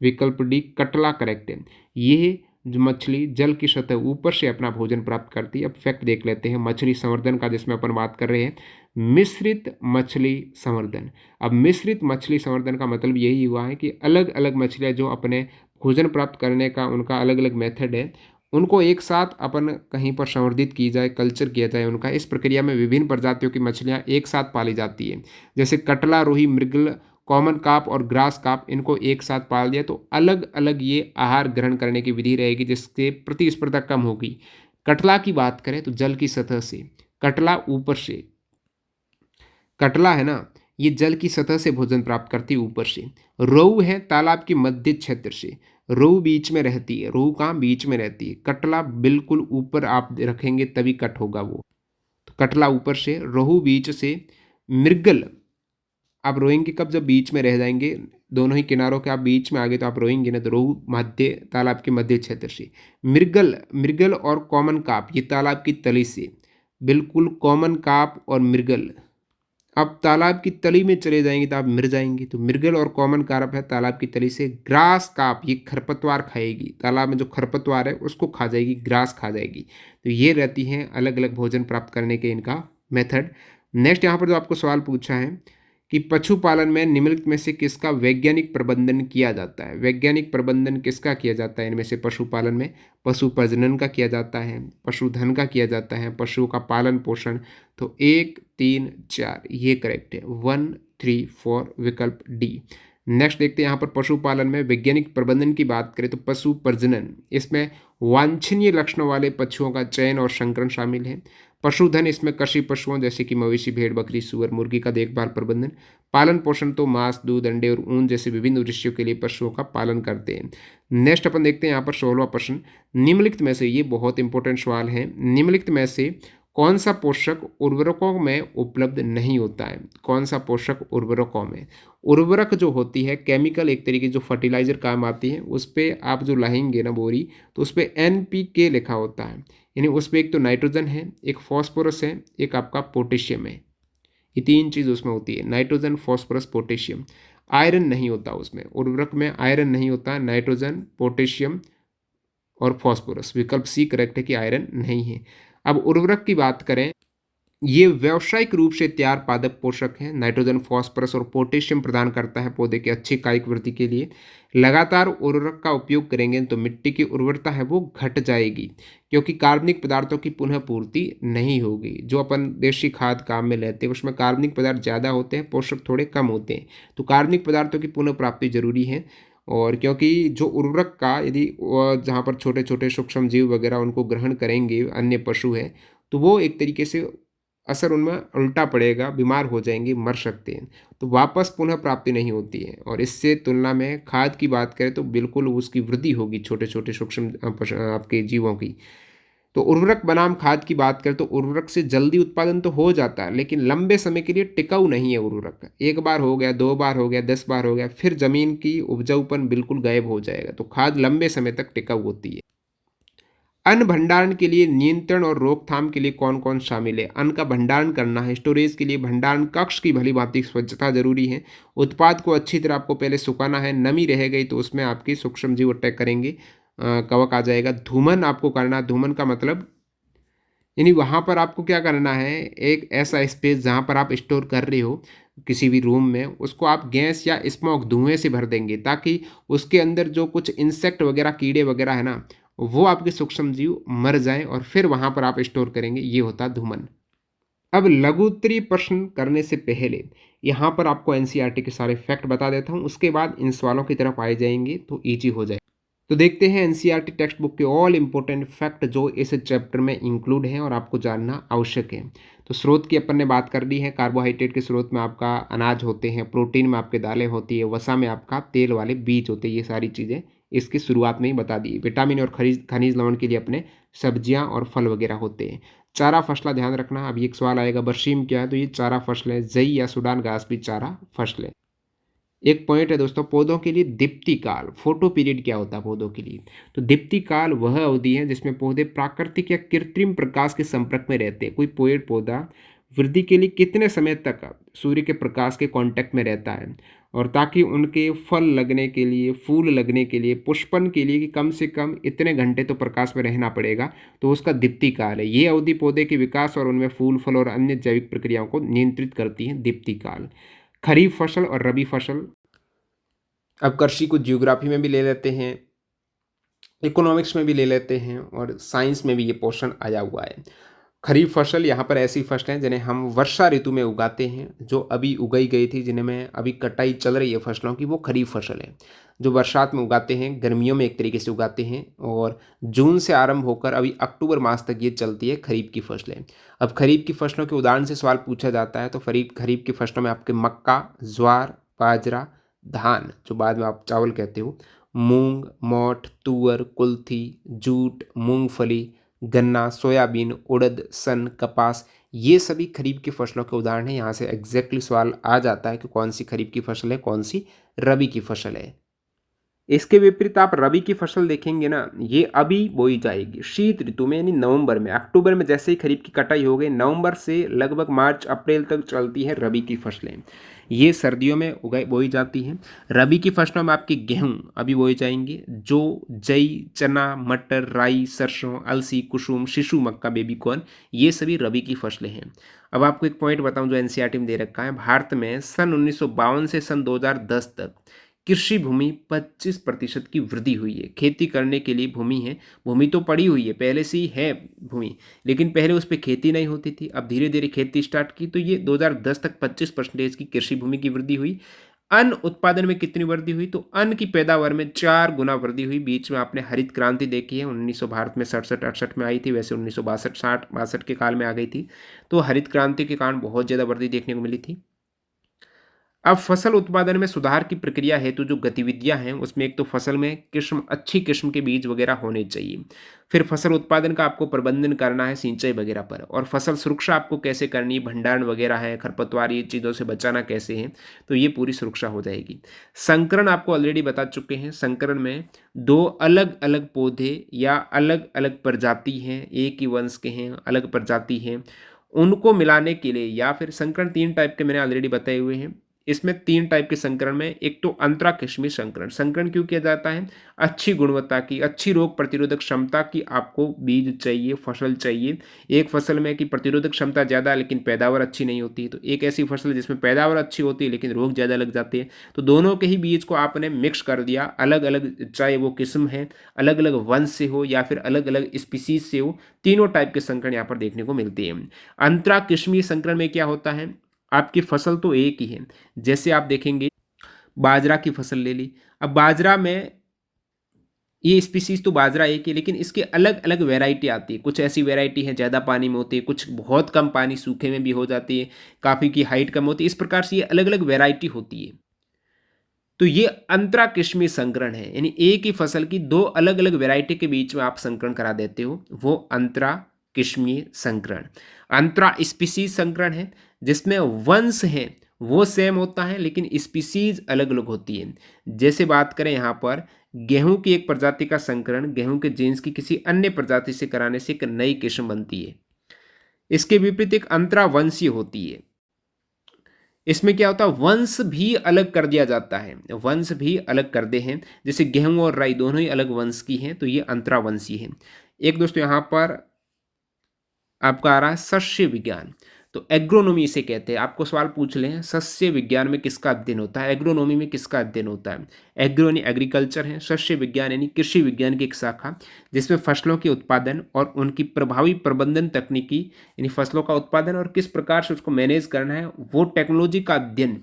Speaker 1: विकल्प डी कटला करेक्ट है। ये जो मछली जल की सतह ऊपर से अपना भोजन प्राप्त करती है। अब फैक्ट देख लेते हैं मछली संवर्धन का, जिसमें अपन बात कर रहे हैं मिश्रित मछली संवर्धन। अब मिश्रित मछली संवर्धन का मतलब यही हुआ है कि अलग अलग मछलियाँ जो अपने भोजन प्राप्त करने का उनका अलग अलग मेथड है, उनको एक साथ अपन कहीं पर संवर्धित की जाए, कल्चर किया जाए उनका। इस प्रक्रिया में विभिन्न प्रजातियों की मछलियाँ एक साथ पाली जाती है, जैसे कटला, रोही, मृगल, कॉमन कार्प और ग्रास कार्प, इनको एक साथ पाल दिया तो अलग अलग ये आहार ग्रहण करने की विधि रहेगी, जिससे प्रतिस्पर्धा कम होगी। कटला की बात करें तो जल की सतह से, कटला ऊपर से, कटला है ना, ये जल की सतह से भोजन प्राप्त करती है ऊपर से। रोहू है तालाब के मध्य क्षेत्र से, रोहू बीच में रहती है। रोहू कहाँ? बीच में रहती है। कटला बिल्कुल ऊपर आप रखेंगे तभी कट होगा वो, तो कटला ऊपर से, रोहू बीच से। मृगल आप रोएंगे कब? जब बीच में रह जाएंगे, दोनों ही किनारों के आप बीच में आ गए तो आप रोएंगे ना, तो रोहू मध्य, तालाब के मध्य क्षेत्र से। मृगल, मृगल और कॉमन कार्प ये तालाब की तली से, बिल्कुल कॉमन कार्प और मृगल। आप तालाब की तली में चले जाएंगे तो आप मर जाएंगे, तो मृगल और कॉमन कार्प है तालाब की तली से। ग्रास कार्प ये खरपतवार खाएगी, तालाब में जो खरपतवार है उसको खा जाएगी, ग्रास खा जाएगी। तो ये रहती हैं अलग अलग भोजन प्राप्त करने के इनका मेथड। नेक्स्ट यहाँ पर जो आपको सवाल पूछा है कि पशुपालन में निम्नलिखित में से किसका वैज्ञानिक प्रबंधन किया जाता है। वैज्ञानिक प्रबंधन किसका किया जाता है? इनमें से पशुपालन में पशु प्रजनन का किया जाता है, पशुधन का किया जाता है, पशुओं का पालन पोषण। तो 1, 3, 4 ये करेक्ट है, 1, 3, 4 विकल्प डी। नेक्स्ट देखते हैं यहाँ पर पशुपालन में वैज्ञानिक प्रबंधन की बात करें तो पशु प्रजनन, इसमें वांछनीय लक्षणों वाले पशुओं का चयन और संकरण शामिल है। पशुधन, इसमें कृषि पशुओं जैसे कि मवेशी, भेड़, बकरी, सुअर, मुर्गी का देखभाल प्रबंधन। पालन पोषण तो मांस, दूध, अंडे और ऊन जैसे विभिन्न उद्देश्यों के लिए पशुओं का पालन करते हैं। नेक्स्ट अपन देखते हैं यहाँ पर 16वां प्रश्न, निम्नलिखित में से, ये बहुत इंपॉर्टेंट सवाल है, निम्नलिखित में से कौन सा पोषक उर्वरकों में उपलब्ध नहीं होता है? कौन सा पोषक उर्वरकों में? उर्वरक जो होती है केमिकल, एक तरीके जो फर्टिलाइजर काम आती है, उस पर आप जो लाएंगे ना बोरी, तो उस पर NPK लिखा होता है, यानी उस पर एक तो नाइट्रोजन है, एक फॉस्फोरस है, एक आपका पोटेशियम है। ये तीन चीज़ उसमें होती है, नाइट्रोजन, फॉस्फोरस, पोटेशियम। आयरन नहीं होता उसमें, उर्वरक में आयरन नहीं होता, नाइट्रोजन, पोटेशियम और फॉस्फोरस। विकल्प सी करेक्ट है कि आयरन नहीं है। अब उर्वरक की बात करें, ये व्यावसायिक रूप से तैयार पादप पोषक हैं। नाइट्रोजन, फास्फोरस और पोटेशियम प्रदान करता है पौधे की अच्छी कायिक वृद्धि के लिए। लगातार उर्वरक का उपयोग करेंगे तो मिट्टी की उर्वरता है वो घट जाएगी, क्योंकि कार्बनिक पदार्थों की पुनः पूर्ति नहीं होगी। जो अपन देशी खाद काम में लेते हैं उसमें कार्बनिक पदार्थ ज़्यादा होते हैं, पोषक थोड़े कम होते हैं, तो कार्बनिक पदार्थों की पुनः प्राप्ति जरूरी है। और क्योंकि जो उर्वरक का यदि जहाँ पर छोटे छोटे सूक्ष्म जीव वगैरह उनको ग्रहण करेंगे, अन्य पशु है, तो वो एक तरीके से असर उनमें उल्टा पड़ेगा, बीमार हो जाएंगे, मर सकते हैं। तो वापस पुनः प्राप्ति नहीं होती है। और इससे तुलना में खाद की बात करें तो बिल्कुल उसकी वृद्धि होगी छोटे छोटे सूक्ष्म आपके जीवों की। तो उर्वरक बनाम खाद की बात करें तो उर्वरक से जल्दी उत्पादन तो हो जाता है, लेकिन लंबे समय के लिए टिकाऊ नहीं है उर्वरक। एक बार हो गया, दो बार हो गया, 10 बार हो गया, फिर जमीन की उपजाऊपन बिल्कुल गायब हो जाएगा। तो खाद लंबे समय तक टिकाऊ होती है। अन्न भंडारण के लिए नियंत्रण और रोकथाम के लिए कौन कौन शामिल है? अन्न का भंडारण करना है, स्टोरेज के लिए भंडारण कक्ष की भली भांति स्वच्छता जरूरी है। उत्पाद को अच्छी तरह आपको पहले सुखाना है, नमी रह गई तो उसमें आपके सूक्ष्म जीव अटैक करेंगे, कवक आ जाएगा। धूमन आपको करना, धूमन का मतलब यानी वहाँ पर आपको क्या करना है, एक ऐसा स्पेस जहाँ पर आप स्टोर कर रहे हो किसी भी रूम में, उसको आप गैस या स्मोक धुएं से भर देंगे, ताकि उसके अंदर जो कुछ इंसेक्ट वगैरह कीड़े वगैरह है ना, वो आपके सूक्ष्म जीव मर जाएं और फिर वहाँ पर आप स्टोर करेंगे। ये होता है धूमन। अब लघुत्तरीय प्रश्न करने से पहले यहाँ पर आपको एनसीईआरटी के सारे फैक्ट बता देता हूँ, उसके बाद इन सवालों की तरफ आए जाएंगे तो ईजी हो जाए। तो देखते हैं एनसीईआरटी टेक्स्ट बुक के ऑल इंपॉर्टेंट फैक्ट जो इस चैप्टर में इंक्लूड हैं और आपको जानना आवश्यक है। तो स्रोत की अपन ने बात कर ली है। कार्बोहाइड्रेट के स्रोत में आपका अनाज होते हैं, प्रोटीन में आपके दालें होती है, वसा में आपका तेल वाले बीज होते हैं। ये सारी चीज़ें इसकी शुरुआत में ही बता दी। विटामिन और खनिज खनिज लवण के लिए अपने सब्जियां और फल वगैरह होते हैं। चारा फसला ध्यान रखना। अब एक सवाल आएगा, बरसीम क्या है? तो ये चारा फसल है। जई या सूडान घास भी चारा फसल है। एक पॉइंट है दोस्तों, पौधों के लिए दीप्ति काल, फोटो पीरियड क्या होता है पौधों के लिए? तो दीप्ति काल वह अवधि है जिसमें पौधे प्राकृतिक या कृत्रिम प्रकाश के संपर्क में रहते हैं। कोई पेड़ पौधा वृद्धि के लिए कितने समय तक सूर्य के प्रकाश के कांटेक्ट में रहता है, और ताकि उनके फल लगने के लिए, फूल लगने के लिए, पुष्पन के लिए कि कम से कम इतने घंटे तो प्रकाश में रहना पड़ेगा, तो उसका दीप्ति काल है। ये अवधि पौधे के विकास और उनमें फूल फल और अन्य जैविक प्रक्रियाओं को नियंत्रित करती है, दीप्ति काल। खरीफ फसल और रबी फसल। अब कृषि को ज्योग्राफी में भी ले लेते हैं, इकोनॉमिक्स में भी ले लेते हैं, और साइंस में भी ये पोर्शन आया हुआ है। खरीफ फसल यहाँ पर ऐसी फसलें जिन्हें हम वर्षा ऋतु में उगाते हैं, जो अभी उगाई गई थी, जिनमें अभी कटाई चल रही है फसलों की, वो खरीफ फसल है। जो बरसात में उगाते हैं, गर्मियों में एक तरीके से उगाते हैं, और जून से आरंभ होकर अभी अक्टूबर मास तक ये चलती है खरीफ की फसलें। अब खरीफ की फसलों के उदाहरण से सवाल पूछा जाता है, तो खरीफ की फसलों में आपके मक्का, ज्वार, बाजरा, धान जो बाद में आप चावल कहते हो, मूंग, मोठ, तुअर, कुल्थी, जूट, मूंगफली, गन्ना, सोयाबीन, उड़द, सन, कपास, ये सभी खरीफ की फसलों के उदाहरण हैं। यहाँ से एग्जैक्टली सवाल आ जाता है कि कौन सी खरीफ की फसल है, कौन सी रबी की फसल है। इसके विपरीत आप रबी की फसल देखेंगे ना, ये अभी बोई जाएगी शीत ऋतु में, यानी नवंबर में। अक्टूबर में जैसे ही खरीफ की कटाई हो गई, नवंबर से लगभग मार्च अप्रैल तक चलती है रबी की फसलें। ये सर्दियों में उगाई बोई जाती हैं। रबी की फसलों में आपकी गेहूं अभी बोए जाएंगे, जो जई, चना, मटर, राई, सरसों, अलसी, कुसुम, शिशु मक्का, बेबी कॉर्न, ये सभी रबी की फसलें हैं। अब आपको एक पॉइंट बताऊं जो एनसीईआरटी में दे रखा है। भारत में सन 1952 से सन 2010 तक कृषि भूमि 25% की वृद्धि हुई है। खेती करने के लिए भूमि है, भूमि तो पड़ी हुई है, पहले से ही है भूमि, लेकिन पहले उस पर खेती नहीं होती थी। अब धीरे धीरे खेती स्टार्ट की, तो ये 2010 तक 25% की कृषि भूमि की वृद्धि हुई। अन्न उत्पादन में कितनी वृद्धि हुई? तो अन्न की पैदावार में 4 गुना वृद्धि हुई। बीच में आपने हरित क्रांति देखी है, 1900 भारत में 67-68 में आई थी, वैसे 1962 60 के काल में आ गई थी। तो हरित क्रांति के कारण बहुत ज़्यादा वृद्धि देखने को मिली थी। अब फसल उत्पादन में सुधार की प्रक्रिया हेतु जो गतिविधियां हैं, उसमें एक तो फसल में अच्छी किस्म के बीज वगैरह होने चाहिए। फिर फसल उत्पादन का आपको प्रबंधन करना है सिंचाई वगैरह पर, और फसल सुरक्षा आपको कैसे करनी है, भंडारण वगैरह है, खरपतवार, ये चीज़ों से बचाना कैसे है, तो ये पूरी सुरक्षा हो जाएगी। संकरण आपको ऑलरेडी बता चुके हैं। संकरण में दो अलग अलग पौधे या अलग अलग प्रजाति हैं, एक ही वंश के हैं, अलग प्रजाति हैं, उनको मिलाने के लिए, या फिर संकरण 3 टाइप के मैंने ऑलरेडी बताए हुए हैं। इसमें 3 टाइप के संकरण में, एक तो अंतरा किस्मी संकरण। संकरण क्यों किया जाता है? अच्छी गुणवत्ता की, अच्छी रोग प्रतिरोधक क्षमता की आपको बीज चाहिए, फसल चाहिए। एक फसल में की प्रतिरोधक क्षमता ज़्यादा है लेकिन पैदावार अच्छी नहीं होती है, तो एक ऐसी फसल है जिसमें पैदावार अच्छी होती है लेकिन रोग ज़्यादा लग जाते हैं। तो दोनों के ही बीज को आपने मिक्स कर दिया, अलग अलग, चाहे वो किस्म है, अलग अलग वंश से हो या फिर अलग अलग स्पीसीज से हो, तीनों टाइप के संकरण यहाँ पर देखने को मिलते हैं। अंतरा किस्मी संकरण में क्या होता है? आपकी फसल तो एक ही है, जैसे आप देखेंगे बाजरा की फसल ले ली। अब बाजरा में ये स्पीसीज तो बाजरा एक है, लेकिन इसके अलग अलग वैरायटी आती है। कुछ ऐसी वैरायटी है ज़्यादा पानी में होती है, कुछ बहुत कम पानी सूखे में भी हो जाती है, काफ़ी की हाइट कम होती है। इस प्रकार से ये अलग अलग वैरायटी होती है। तो ये अंतरा किस्मी संकरण है, यानी एक ही फसल की दो अलग अलग वैरायटी के बीच में आप संकरण करा देते हो, वो अंतरा किस्मीय संकरण। अंतरा स्पीसीज संकरण है, जिसमें वंश है वो सेम होता है लेकिन स्पीसीज अलग अलग होती है। जैसे बात करें यहाँ पर गेहूं की एक प्रजाति का संकरण गेहूं के जीन्स की किसी अन्य प्रजाति से कराने से एक नई किस्म बनती है। इसके विपरीत एक अंतरावंशीय होती है। इसमें क्या होता है, वंश भी अलग कर दिया जाता है, वंश भी अलग कर दे हैं। जैसे गेहूं और राई दोनों ही अलग वंश की हैं, तो ये अंतरावंशी है। एक दोस्तों यहाँ पर आपका आ रहा है सस्य विज्ञान। तो एग्रोनॉमी इसे कहते हैं। आपको सवाल पूछ लें सस्य विज्ञान में किसका अध्ययन होता है, एग्रोनॉमी में किसका अध्ययन होता है। एग्रो यानी एग्रीकल्चर है, सस्य विज्ञान यानी कृषि विज्ञान की एक शाखा, जिसमें फसलों के उत्पादन और उनकी प्रभावी प्रबंधन तकनीकी, यानी फसलों का उत्पादन और किस प्रकार से उसको मैनेज करना है, वो टेक्नोलॉजी का अध्ययन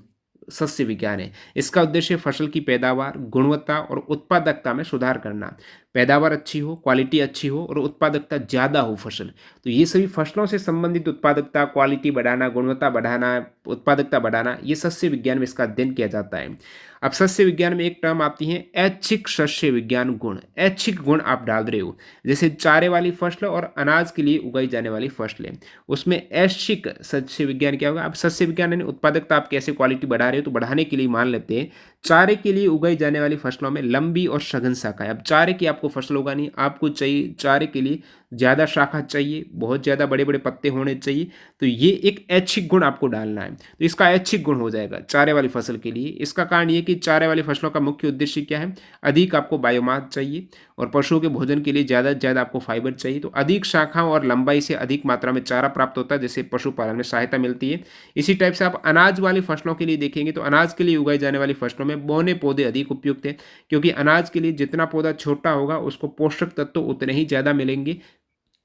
Speaker 1: सस्य विज्ञान है। इसका उद्देश्य फसल की पैदावार, गुणवत्ता और उत्पादकता में सुधार करना। पैदावार अच्छी हो, क्वालिटी अच्छी हो और उत्पादकता ज़्यादा हो फसल। तो ये सभी फसलों से संबंधित उत्पादकता, क्वालिटी बढ़ाना, गुणवत्ता बढ़ाना, उत्पादकता बढ़ाना, ये सस्य विज्ञान में इसका अध्ययन किया जाता है। अब सस्य विज्ञान में एक टर्म आती है ऐच्छिक सस्य विज्ञान गुण। ऐच्छिक गुण आप डाल रहे हो, जैसे चारे वाली फसल और अनाज के लिए उगाई जाने वाली फसलें, उसमें ऐच्छिक सस्य विज्ञान क्या होगा। अब सस्य विज्ञान यानी उत्पादकता आप कैसे क्वालिटी बढ़ा रहे हो, तो बढ़ाने के लिए मान लेते हैं चारे के लिए उगाई जाने वाली फसलों में लंबी और सघन शाखाएं। अब चारे की आपको फसल उगानी, आपको चाहिए चारे के लिए ज़्यादा शाखा चाहिए, बहुत ज़्यादा बड़े बड़े पत्ते होने चाहिए, तो ये एक ऐच्छिक गुण आपको डालना है। तो इसका ऐच्छिक गुण हो जाएगा चारे वाली फसल के लिए। इसका कारण ये कि चारे वाली फसलों का मुख्य उद्देश्य क्या है, अधिक आपको बायोमास चाहिए और पशुओं के भोजन के लिए ज़्यादा से ज़्यादा आपको फाइबर चाहिए। तो अधिक शाखाओं और लंबाई से अधिक मात्रा में चारा प्राप्त होता है, जिससे पशुपालन में सहायता मिलती है। इसी टाइप से आप अनाज वाली फसलों के लिए देखेंगे तो अनाज के लिए उगाई जाने वाली फसलों में बौने पौधे अधिक उपयुक्त हैं, क्योंकि अनाज के लिए जितना पौधा छोटा होगा उसको पोषक तत्व उतने ही ज़्यादा मिलेंगे,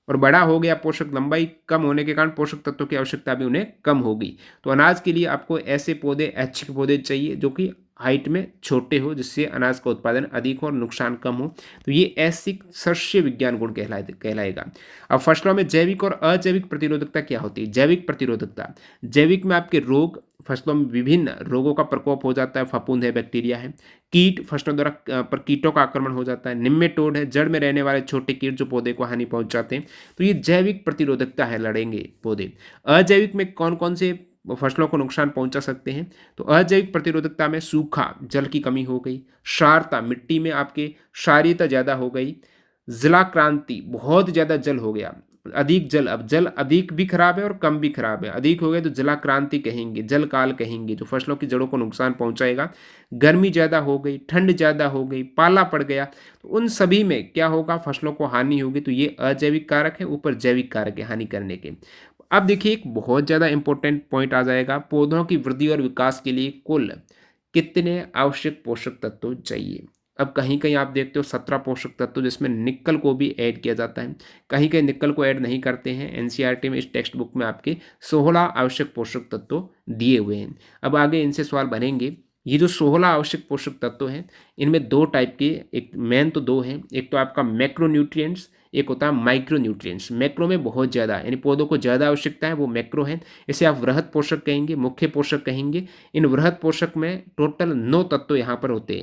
Speaker 1: और बड़ा हो गया पोषक, लंबाई कम होने के कारण पोषक तत्वों की आवश्यकता भी उन्हें कम होगी। तो अनाज के लिए आपको ऐसे पौधे, ऐच्छिक पौधे चाहिए जो कि हाइट में छोटे हो, जिससे अनाज का उत्पादन अधिक हो और नुकसान कम हो। तो ये ऐच्छिक सस्य विज्ञान गुण कहलाएगा। अब फसलों में जैविक और अजैविक प्रतिरोधकता क्या होती है। जैविक प्रतिरोधकता, जैविक में आपके रोग, फसलों में विभिन्न रोगों का प्रकोप हो जाता है, फफूंद है, बैक्टीरिया है। कीट, फसलों द्वारा पर कीटों का आक्रमण हो जाता है। निम्मेटोड है, जड़ में रहने वाले छोटे कीट जो पौधे को हानि पहुंचाते हैं। तो ये जैविक प्रतिरोधकता है, लड़ेंगे पौधे। अजैविक में कौन कौन से फसलों को नुकसान पहुंचा सकते हैं, तो अजैविक प्रतिरोधकता में सूखा, जल की कमी हो गई, क्षारता, मिट्टी में आपके क्षारीयता ज़्यादा हो गई, जलाक्रांति, बहुत ज़्यादा जल हो गया, अधिक जल, अब जल अधिक भी खराब है और कम भी खराब है। अधिक हो गए तो जलाक्रांति कहेंगे, जल काल कहेंगे, जो फसलों की जड़ों को नुकसान पहुंचाएगा। गर्मी ज़्यादा हो गई, ठंड ज़्यादा हो गई, पाला पड़ गया, तो उन सभी में क्या होगा, फसलों को हानि होगी। तो ये अजैविक कारक है, ऊपर जैविक कारक है हानि करने के। अब देखिए एक बहुत ज़्यादा इंपॉर्टेंट पॉइंट आ जाएगा, पौधों की वृद्धि और विकास के लिए कुल कितने आवश्यक पोषक तत्व चाहिए। अब कहीं कहीं आप देखते हो 17 पोषक तत्व, जिसमें निकल को भी ऐड किया जाता है, कहीं कहीं निकल को ऐड नहीं करते हैं। एनसीईआरटी में, इस टेक्स्ट बुक में आपके 16 आवश्यक पोषक तत्व दिए हुए हैं। अब आगे इनसे सवाल बनेंगे। ये जो 16 आवश्यक पोषक तत्व हैं, इनमें दो टाइप के, एक मेन तो दो हैं, एक तो आपका मैक्रोन्यूट्रिएंट्स, एक होता है माइक्रो न्यूट्रिएंट्स। मैक्रो में बहुत ज़्यादा, यानी पौधों को ज़्यादा आवश्यकता है, वो मैक्रो है। इसे आप वृहद पोषक कहेंगे, मुख्य पोषक कहेंगे। इन वृहद पोषक में टोटल 9 तत्व यहाँ पर होते हैं।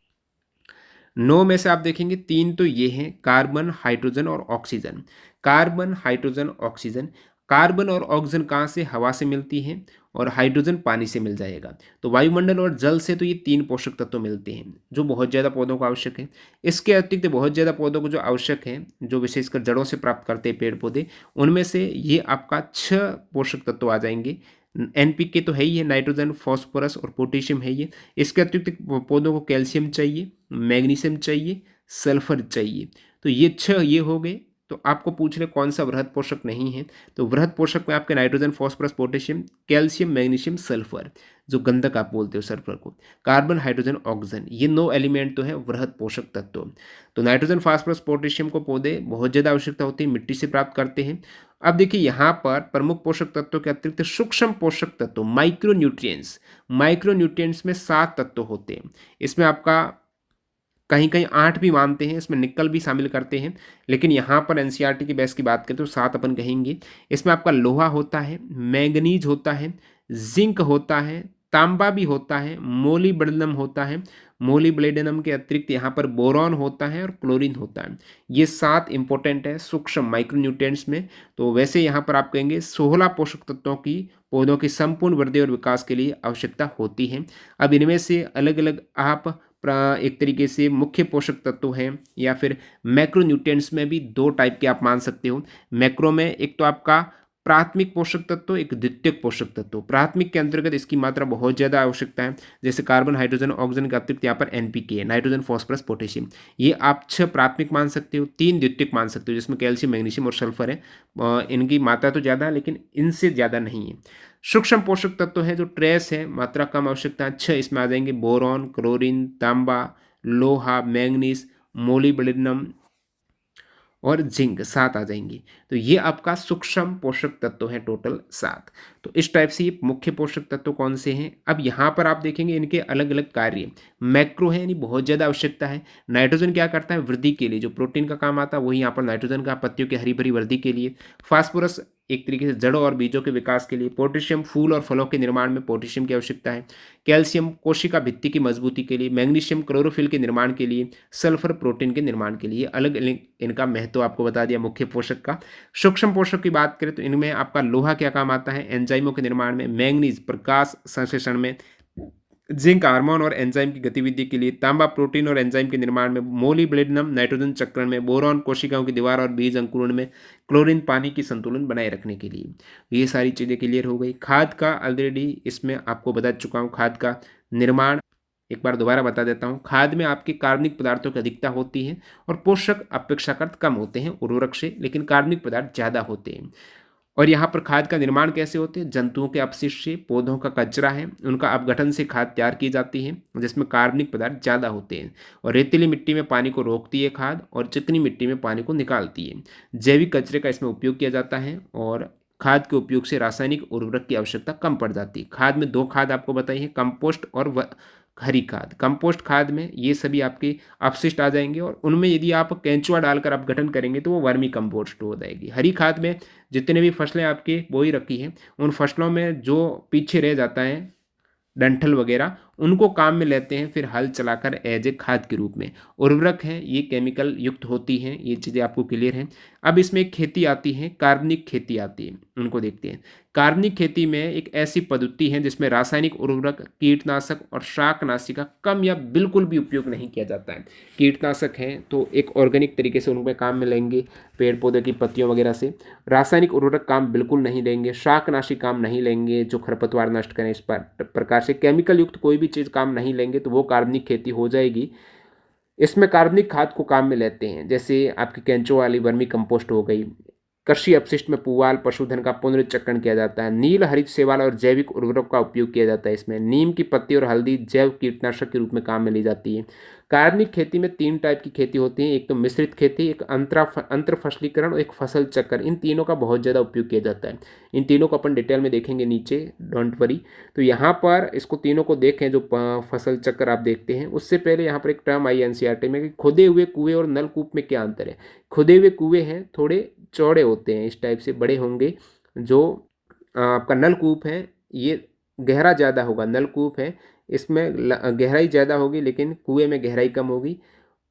Speaker 1: 9 में से आप देखेंगे 3 तो ये हैं, कार्बन, हाइड्रोजन और oxygen. Carbon, hydrogen, oxygen. Carbon और ऑक्सीजन कहाँ से, हवा से मिलती हैं, और हाइड्रोजन पानी से मिल जाएगा। तो वायुमंडल और जल से तो ये 3 पोषक तत्व मिलते हैं, जो बहुत ज़्यादा पौधों को आवश्यक है। इसके अतिरिक्त बहुत ज़्यादा पौधों को जो आवश्यक है, जो विशेषकर जड़ों से प्राप्त करते हैं पेड़ पौधे, उनमें से ये आपका 6 पोषक तत्व आ जाएंगे। एनपीके तो है ही है, नाइट्रोजन, फॉस्फोरस और पोटेशियम है ये। इसके अतिरिक्त पौधों को कैल्शियम चाहिए, मैग्नीशियम चाहिए, सल्फर चाहिए। तो ये 6 ये हो गए। तो आपको पूछ रहे कौन सा वृहद पोषक नहीं है, तो वृहद पोषक में आपके nitrogen, phosphorus, potassium, calcium, magnesium, sulphur, जो गंधक आप बोलते हो सल्फर को, कार्बन, हाइड्रोजन, ऑक्सीजन, ये 9 एलिमेंट तो है वृहद पोषक तत्व। तो नाइट्रोजन, फॉस्फोरस, पोटेशियम को पौधे बहुत ज़्यादा आवश्यकता होती है, मिट्टी से प्राप्त करते हैं। अब देखिए यहाँ पर प्रमुख पोषक तत्वों के अतिरिक्त सूक्ष्म पोषक तत्व, माइक्रो न्यूट्रिएंट्स में 7 तत्व होते हैं। इसमें आपका कहीं कहीं 8 भी मानते हैं, इसमें निकल भी शामिल करते हैं, लेकिन यहाँ पर एनसीईआरटी की बेस की बात करें तो 7 अपन कहेंगे। इसमें आपका लोहा होता है, मैंगनीज होता है, जिंक होता है, तांबा भी होता है, मोलिब्डेनम होता है, मोलिब्डेनम के अतिरिक्त यहाँ पर बोरॉन होता है और क्लोरीन होता है। ये 7 इंपॉर्टेंट है सूक्ष्म माइक्रोन्यूट्रिएंट्स में। तो वैसे यहाँ पर आप कहेंगे 16 पोषक तत्वों की पौधों की संपूर्ण वृद्धि और विकास के लिए आवश्यकता होती है। अब इनमें से अलग अलग आप एक तरीके से मुख्य पोषक तत्व हैं या फिर मैक्रोन्यूट्रिएंट्स में भी 2 टाइप के आप मान सकते हो। मैक्रो में एक तो आपका प्राथमिक पोषक तत्व, एक द्वितीयक पोषक तत्व। प्राथमिक के अंतर्गत इसकी मात्रा बहुत ज़्यादा आवश्यकता है, जैसे कार्बन, हाइड्रोजन, ऑक्सीजन के अतिरिक्त यहाँ पर एनपीके है, नाइट्रोजन, फॉस्फोरस, पोटेशियम। ये आप 6 प्राथमिक मान सकते हो, 3 द्वितीयक मान सकते हो, जिसमें कैल्शियम, मैग्नीशियम और सल्फर है। इनकी मात्रा तो ज़्यादा है लेकिन इनसे ज़्यादा नहीं है। सूक्ष्म पोषक तत्व है जो ट्रेस है, मात्रा कम आवश्यकता है, 6 इसमें आ जाएंगे। बोरॉन, क्लोरीन, तांबा, लोहा, मैंगनीज, मोलिब्डेनम और जिंक 7 आ जाएंगी। तो ये आपका सूक्ष्म पोषक तत्व है, टोटल 7। तो इस टाइप से ये मुख्य पोषक तत्व कौन से हैं। अब यहाँ पर आप देखेंगे इनके अलग अलग कार्य। मैक्रो है यानी बहुत ज़्यादा आवश्यकता है। नाइट्रोजन क्या करता है, वृद्धि के लिए, जो प्रोटीन का काम आता है वही यहाँ पर नाइट्रोजन का, पत्तियों की हरी भरी वृद्धि के लिए। फास्फोरस एक तरीके से जड़ों और बीजों के विकास के लिए। पोटेशियम फूल और फलों के निर्माण में पोटेशियम की आवश्यकता है। कैल्शियम कोशिका भित्ति की मजबूती के लिए। मैग्नीशियम क्लोरोफिल के निर्माण के लिए। सल्फर प्रोटीन के निर्माण के लिए। अलग अलग इनका महत्व आपको बता दिया मुख्य पोषक का। सूक्ष्म पोषक की बात करें तो इनमें आपका लोहा क्या काम आता है, एंजाइमों के निर्माण में। मैंगनीज प्रकाश संश्लेषण में। जिंक हार्मोन और एंजाइम की गतिविधि के लिए। तांबा प्रोटीन और एंजाइम के निर्माण में। मोलिब्डेनम नाइट्रोजन चक्रण में। बोरॉन कोशिकाओं की दीवार और बीज अंकुरण में। क्लोरीन पानी की संतुलन बनाए रखने के लिए। ये सारी चीज़ें क्लियर हो गई। खाद का ऑलरेडी इसमें आपको बता चुका हूँ। खाद का निर्माण एक बार दोबारा बता देता हूँ। खाद में आपके कार्बनिक पदार्थों की अधिकता होती है और पोषक अपेक्षाकृत कम होते हैं उर्वरक से, लेकिन कार्बनिक पदार्थ ज़्यादा होते हैं। और यहाँ पर खाद का निर्माण कैसे होते हैं, जंतुओं के अपशिष्ट से, पौधों का कचरा है, उनका अपघटन से खाद तैयार की जाती है, जिसमें कार्बनिक पदार्थ ज़्यादा होते हैं। और रेतीली मिट्टी में पानी को रोकती है खाद, और चिकनी मिट्टी में पानी को निकालती है। जैविक कचरे का इसमें उपयोग किया जाता है, और खाद के उपयोग से रासायनिक उर्वरक की आवश्यकता कम पड़ जाती है। खाद में 2 खाद आपको बताई है, कंपोस्ट और हरी खाद। कंपोस्ट खाद में ये सभी आपके अपशिष्ट आ जाएंगे, और उनमें यदि आप केंचुआ डालकर अपघटन करेंगे तो वो वर्मी कंपोस्ट हो जाएगी। हरी खाद में जितने भी फसलें आपकी बोई रखी हैं, उन फसलों में जो पीछे रह जाता है डंठल वगैरह, उनको काम में लेते हैं फिर हल चलाकर एज ए खाद के रूप में। उर्वरक हैं ये केमिकल युक्त होती हैं, ये चीज़ें आपको क्लियर हैं। अब इसमें एक खेती आती है, कार्बनिक खेती आती है, उनको देखते हैं। कार्बनिक खेती में एक ऐसी पद्धति है जिसमें रासायनिक उर्वरक, कीटनाशक और शाकनाशी का कम या बिल्कुल भी उपयोग नहीं किया जाता है। कीटनाशक हैं तो एक ऑर्गेनिक तरीके से उनमें काम में लेंगे, पेड़ पौधे की पत्तियों वगैरह से। रासायनिक उर्वरक काम बिल्कुल नहीं लेंगे, शाकनाशी काम नहीं लेंगे जो खरपतवार नष्ट करें। इस प्रकार से केमिकल युक्त कोई भी चीज़ काम नहीं लेंगे तो वो कार्बनिक खेती हो जाएगी। इसमें कार्बनिक खाद को काम में लेते हैं, जैसे आपकी केंचो वाली वर्मी कंपोस्ट हो गई। कृषि अपशिष्ट में पुआल, पशुधन का पुनर्चक्रण किया जाता है। नील हरित शैवाल और जैविक उर्वरक का उपयोग किया जाता है। इसमें नीम की पत्ती और हल्दी जैव कीटनाशक के रूप में काम में ली जाती है। कार्बनिक खेती में 3 टाइप की खेती होती है, एक तो मिश्रित खेती, एक अंतर फसलीकरण और एक फसल चक्र। इन तीनों का बहुत ज़्यादा उपयोग किया जाता है। इन तीनों को अपन डिटेल में देखेंगे नीचे, डोंट वरी। तो यहाँ पर इसको तीनों को देखें, जो फसल चक्र आप देखते हैं, उससे पहले यहाँ पर एक टर्म आई एनसीईआरटी में कि खुदे हुए कुएं और नलकूप में क्या अंतर है। खुदे हुए कुएं हैं थोड़े चौड़े होते हैं, इस टाइप से बड़े होंगे। जो आपका नलकूप है ये गहरा ज़्यादा होगा। नलकूप है इसमें गहराई ज़्यादा होगी लेकिन कुएं में गहराई कम होगी।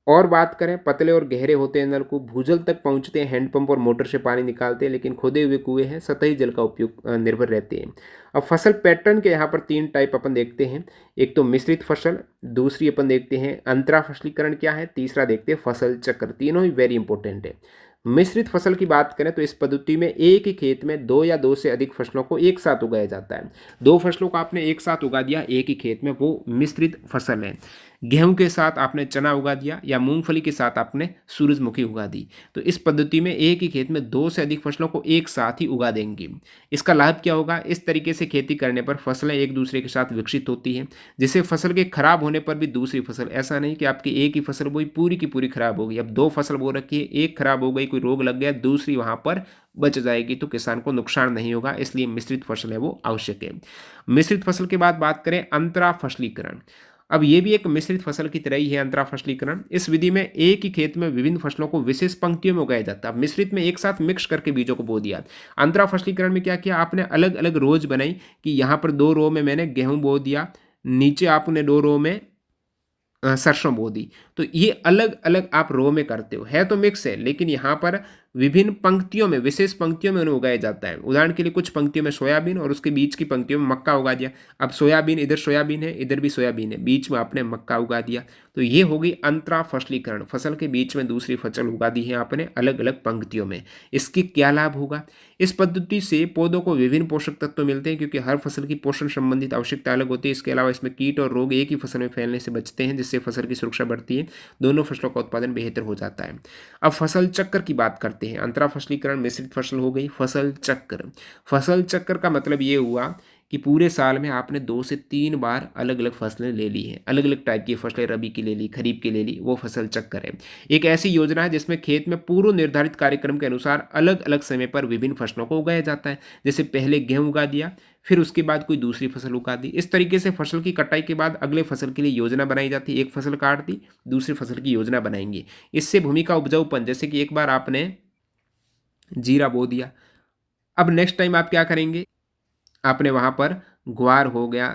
Speaker 1: और बात करें, पतले और गहरे होते हैं नलकूप, भूजल तक पहुंचते हैं, हैंडपंप और मोटर से पानी निकालते हैं, लेकिन खुदे हुए कुएं हैं सतही जल का उपयोग निर्भर रहते हैं। अब फसल पैटर्न के यहाँ पर 3 टाइप अपन देखते हैं। एक तो मिश्रित फसल, दूसरी अपन देखते हैं अंतरा फसलीकरण क्या है, तीसरा देखते हैं फसल चक्र। तीनों ही वेरी इंपॉर्टेंट है। मिश्रित फसल की बात करें तो इस पद्धति में एक ही खेत में 2 या 2 से अधिक फसलों को एक साथ उगाया जाता है। 2 फसलों को आपने एक साथ उगा दिया एक ही खेत में, वो मिश्रित फसल है। गेहूं के साथ आपने चना उगा दिया या मूंगफली के साथ आपने सूरजमुखी उगा दी। तो इस पद्धति में एक ही खेत में 2 से अधिक फसलों को एक साथ ही उगा देंगे। इसका लाभ क्या होगा, इस तरीके से खेती करने पर फसलें एक दूसरे के साथ विकसित होती हैं, जिससे फसल के खराब होने पर भी दूसरी फसल, ऐसा नहीं कि आपकी एक ही फसल बोई पूरी की पूरी खराब हो गई। अब 2 फसल बो रखी है, एक खराब हो गई, कोई रोग लग गया, दूसरी वहां पर बच जाएगी, तो किसान को नुकसान नहीं होगा। इसलिए मिश्रित फसल है वो आवश्यक है। मिश्रित फसल के बाद बात करें अंतरा फसलीकरण। अब ये भी एक मिश्रित फसल की तरह ही है अंतराफसलीकरण। इस विधि में एक ही खेत में विभिन्न फसलों को विशेष पंक्तियों में उगाया जाता है। अब मिश्रित में एक साथ मिक्स करके बीजों को बो दिया। अंतराफसलीकरण में क्या किया आपने, अलग अलग रोज बनाई कि यहाँ पर 2 रो में मैंने गेहूं बो दिया, नीचे आपने 2 रो में सरसों बो दी। तो ये अलग अलग आप रो में करते हो, है तो मिक्स है, लेकिन यहाँ पर विभिन्न पंक्तियों में, विशेष पंक्तियों में उन्हें उगाया जाता है। उदाहरण के लिए कुछ पंक्तियों में सोयाबीन और उसके बीच की पंक्तियों में मक्का उगा दिया। अब सोयाबीन, इधर सोयाबीन है, इधर भी सोयाबीन है, बीच में आपने मक्का उगा दिया। तो ये होगी अंतराफसलीकरण, फसल के बीच में दूसरी फसल उगा दी है आपने अलग अलग पंक्तियों में। इसके क्या लाभ होगा, इस पद्धति से पौधों को विभिन्न पोषक तत्व मिलते हैं, क्योंकि हर फसल की पोषण संबंधित आवश्यकता अलग होती है। इसके अलावा इसमें कीट और रोग एक ही फसल में फैलने से बचते हैं, जिससे फसल की सुरक्षा बढ़ती है, दोनों फसलों का उत्पादन बेहतर हो जाता है। अब फसल चक्र की बात करते हैं। अंतराफसलीकरण मिश्रित फसल हो गई, फसल चक्र। फसल चक्र का मतलब ये हुआ कि पूरे साल में आपने 2 से 3 बार अलग अलग फसलें ले ली हैं, अलग अलग टाइप की फसलें, रबी की ले ली, खरीफ की ले ली, वो फसल चक्र है। एक ऐसी योजना है जिसमें खेत में पूर्व निर्धारित कार्यक्रम के अनुसार अलग अलग समय पर विभिन्न फसलों को उगाया जाता है। जैसे पहले गेहूं उगा दिया, फिर उसके बाद कोई दूसरी फसल उगा दी। इस तरीके से फसल की कटाई के बाद अगले फसल के लिए योजना बनाई जाती है। एक फसल काट दी, दूसरी फसल की योजना बनाएंगे। इससे भूमि का उपजाऊपन, जैसे कि एक बार आपने जीरा बो दिया, अब नेक्स्ट टाइम आप क्या करेंगे, आपने वहाँ पर ग्वार हो गया,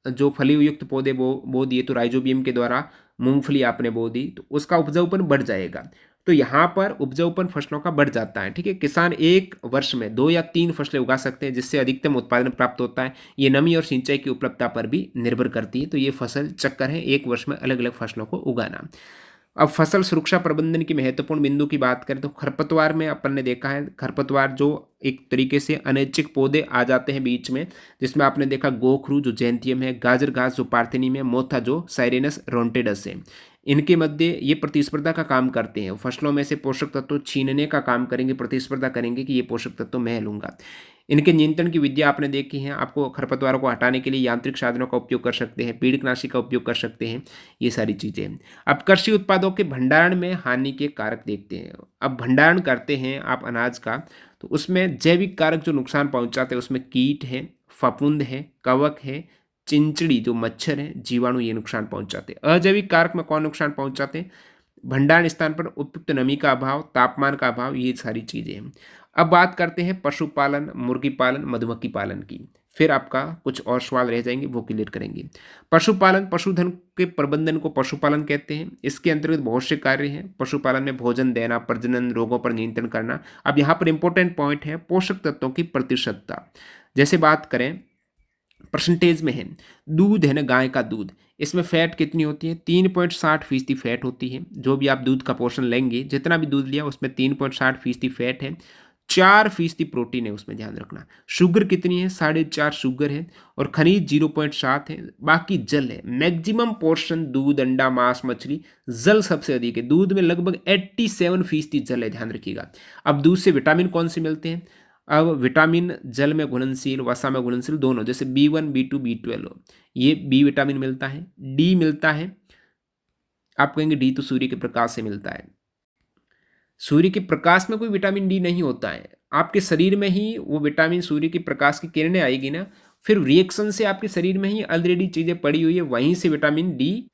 Speaker 1: जो फलीयुक्त पौधे बो दिए, तो राइजोबियम के द्वारा मूंगफली आपने बो दी, तो उसका उपजाऊपन बढ़ जाएगा। तो यहाँ पर उपजाऊपन फसलों का बढ़ जाता है। ठीक है, किसान एक वर्ष में 2 या 3 फसलें उगा सकते हैं, जिससे अधिकतम उत्पादन प्राप्त होता है। ये नमी और सिंचाई की उपलब्धता पर भी निर्भर करती है। तो ये फसल चक्कर है, एक वर्ष में अलग अलग फसलों को उगाना। अब फसल सुरक्षा प्रबंधन की महत्वपूर्ण बिंदु की बात करें तो खरपतवार में अपन ने देखा है, खरपतवार जो एक तरीके से अनैच्छिक पौधे आ जाते हैं बीच में, जिसमें आपने देखा गोखरू जो जैंथियम है, गाजर घास जो पार्थेनियम है, मोथा जो साइरेनस रोंटेडस है। इनके मध्य ये प्रतिस्पर्धा का काम करते हैं, फसलों में से पोषक तत्व छीनने का काम करेंगे, प्रतिस्पर्धा करेंगे कि ये पोषक तत्व मैं लूंगा। इनके नियंत्रण की विद्या आपने देखी है। आपको खरपतवारों को हटाने के लिए यांत्रिक साधनों का उपयोग कर सकते हैं, पीड़कनाशी का उपयोग कर सकते हैं, ये सारी चीज़ें। अब कृषि उत्पादों के भंडारण में हानि के कारक देखते हैं। अब भंडारण करते हैं आप अनाज का, तो उसमें जैविक कारक जो नुकसान पहुंचाते हैं, उसमें कीट है, फफूंद है, कवक है, चिंचड़ी जो मच्छर है, जीवाणु, ये नुकसान पहुंचाते हैं। अजैविक कारक में कौन नुकसान पहुंचाते हैं, भंडारण स्थान पर उपयुक्त नमी का अभाव, तापमान का अभाव, ये सारी चीज़ें हैं। अब बात करते हैं पशुपालन, मुर्गी पालन, मधुमक्खी पालन की। फिर आपका कुछ और सवाल रह जाएंगे, वो क्लियर करेंगे। पशुपालन, पशुधन के प्रबंधन को पशुपालन कहते हैं। इसके अंतर्गत बहुत से कार्य हैं। पशुपालन में भोजन देना, प्रजनन, रोगों पर नियंत्रण करना। अब यहाँ पर इंपॉर्टेंट पॉइंट है पोषक तत्वों की प्रतिशतता। जैसे बात करें परसेंटेज में है, दूध है ना, गाय का दूध, इसमें फैट कितनी होती है, 3.60% फैट होती है। जो भी आप दूध का पोर्शन लेंगे, जितना भी दूध लिया उसमें 3.60% फैट है, 4% प्रोटीन है, उसमें ध्यान रखना। शुगर कितनी है, 4.5 शुगर है, और खनिज 0.7 है। बाकी जल है, मैक्सिमम पोर्शन दूध, अंडा, मांस, मछली, जल सबसे अधिक है। दूध में लगभग 87% जल है, ध्यान रखिएगा। अब दूध से विटामिन कौन से मिलते हैं, अब विटामिन जल में घुलनशील, वसा में घुलनशील दोनों, जैसे B1, B2, B12, ये बी विटामिन मिलता है। डी मिलता है, आप कहेंगे डी तो सूर्य के प्रकाश से मिलता है। सूर्य के प्रकाश में कोई विटामिन डी नहीं होता है। आपके शरीर में ही वो विटामिन, सूर्य की प्रकाश की किरणें आएगी ना, फिर रिएक्शन से आपके शरीर में ही ऑलरेडी चीज़ें पड़ी हुई है, वहीं से विटामिन डी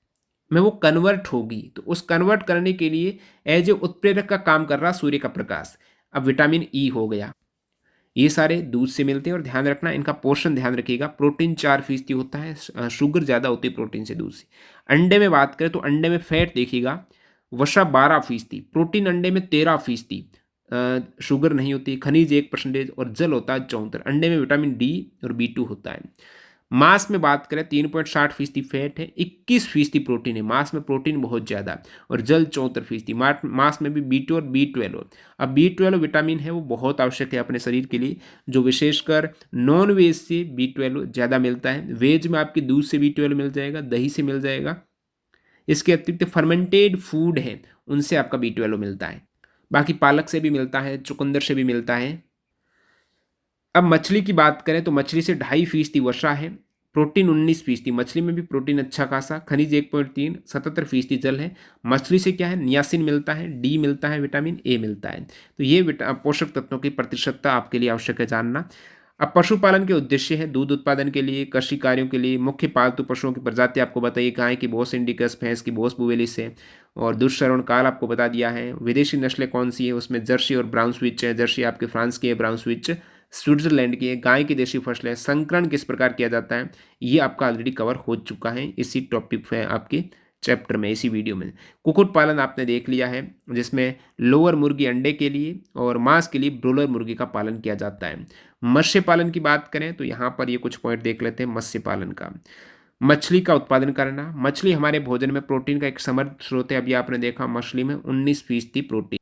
Speaker 1: में वो कन्वर्ट होगी। तो उस कन्वर्ट करने के लिए एज ए उत्प्रेरक का काम कर रहा सूर्य का प्रकाश। अब विटामिन ई हो गया, ये सारे दूध से मिलते हैं। और ध्यान रखना, इनका पोर्शन ध्यान रखिएगा, प्रोटीन 4% होता है, शुगर ज़्यादा होती है प्रोटीन से दूध से। अंडे में बात करें तो अंडे में फैट देखिएगा, वसा 12%, प्रोटीन अंडे में 13%, शुगर नहीं होती, खनिज 1% और जल होता है 74। अंडे में विटामिन डी और B2 होता है। मांस में बात करें 3.60% फैट है, 21% प्रोटीन है। मांस में प्रोटीन बहुत ज़्यादा, और जल 74%। मांस में भी B2 और B12। अब B12 विटामिन है, वो बहुत आवश्यक है अपने शरीर के लिए, जो विशेषकर नॉन वेज से B12 ज़्यादा मिलता है। वेज में आपके दूध से B12 मिल जाएगा, दही से मिल जाएगा। इसके अतिरिक्त फर्मेंटेड फूड है, उनसे आपका B12 मिलता है। बाकी पालक से भी मिलता है, चुकंदर से भी मिलता है। अब मछली की बात करें तो मछली से 2.5% वसा है, प्रोटीन 19%, मछली में भी प्रोटीन अच्छा खासा, खनिज 1.3, 77% जल है। मछली से क्या है, नियासिन मिलता है, डी मिलता है, विटामिन ए मिलता है। तो ये पोषक तत्वों की प्रतिशतता आपके लिए आवश्यक है जानना। अब पशुपालन के उद्देश्य हैं दूध उत्पादन के लिए, कृषि कार्यों के लिए, मुख्य पालतू पशुओं की प्रजाति आपको बताइए, गाय की बोस इंडिकस, भैंस की बोस बुवेलिस है, और दुष्चरण काल आपको बता दिया है। विदेशी नस्लें कौन सी है, उसमें जर्सी और ब्राउन स्विच है। जर्सी आपके फ्रांस की है, ब्राउन स्विच स्विट्जरलैंड की है। गाय की देशी फसलें, संकरण किस प्रकार किया जाता है, ये आपका ऑलरेडी कवर हो चुका है इसी टॉपिक पे आपके चैप्टर में, इसी वीडियो में। कुक्कुट पालन आपने देख लिया है, जिसमें लोअर मुर्गी अंडे के लिए और मांस के लिए ब्रोलर मुर्गी का पालन किया जाता है। मत्स्य पालन की बात करें तो यहाँ पर ये कुछ पॉइंट देख लेते हैं मत्स्य पालन का। मछली का उत्पादन करना, मछली हमारे भोजन में प्रोटीन का एक समृद्ध स्रोत है। अभी आपने देखा मछली में 19% प्रोटीन।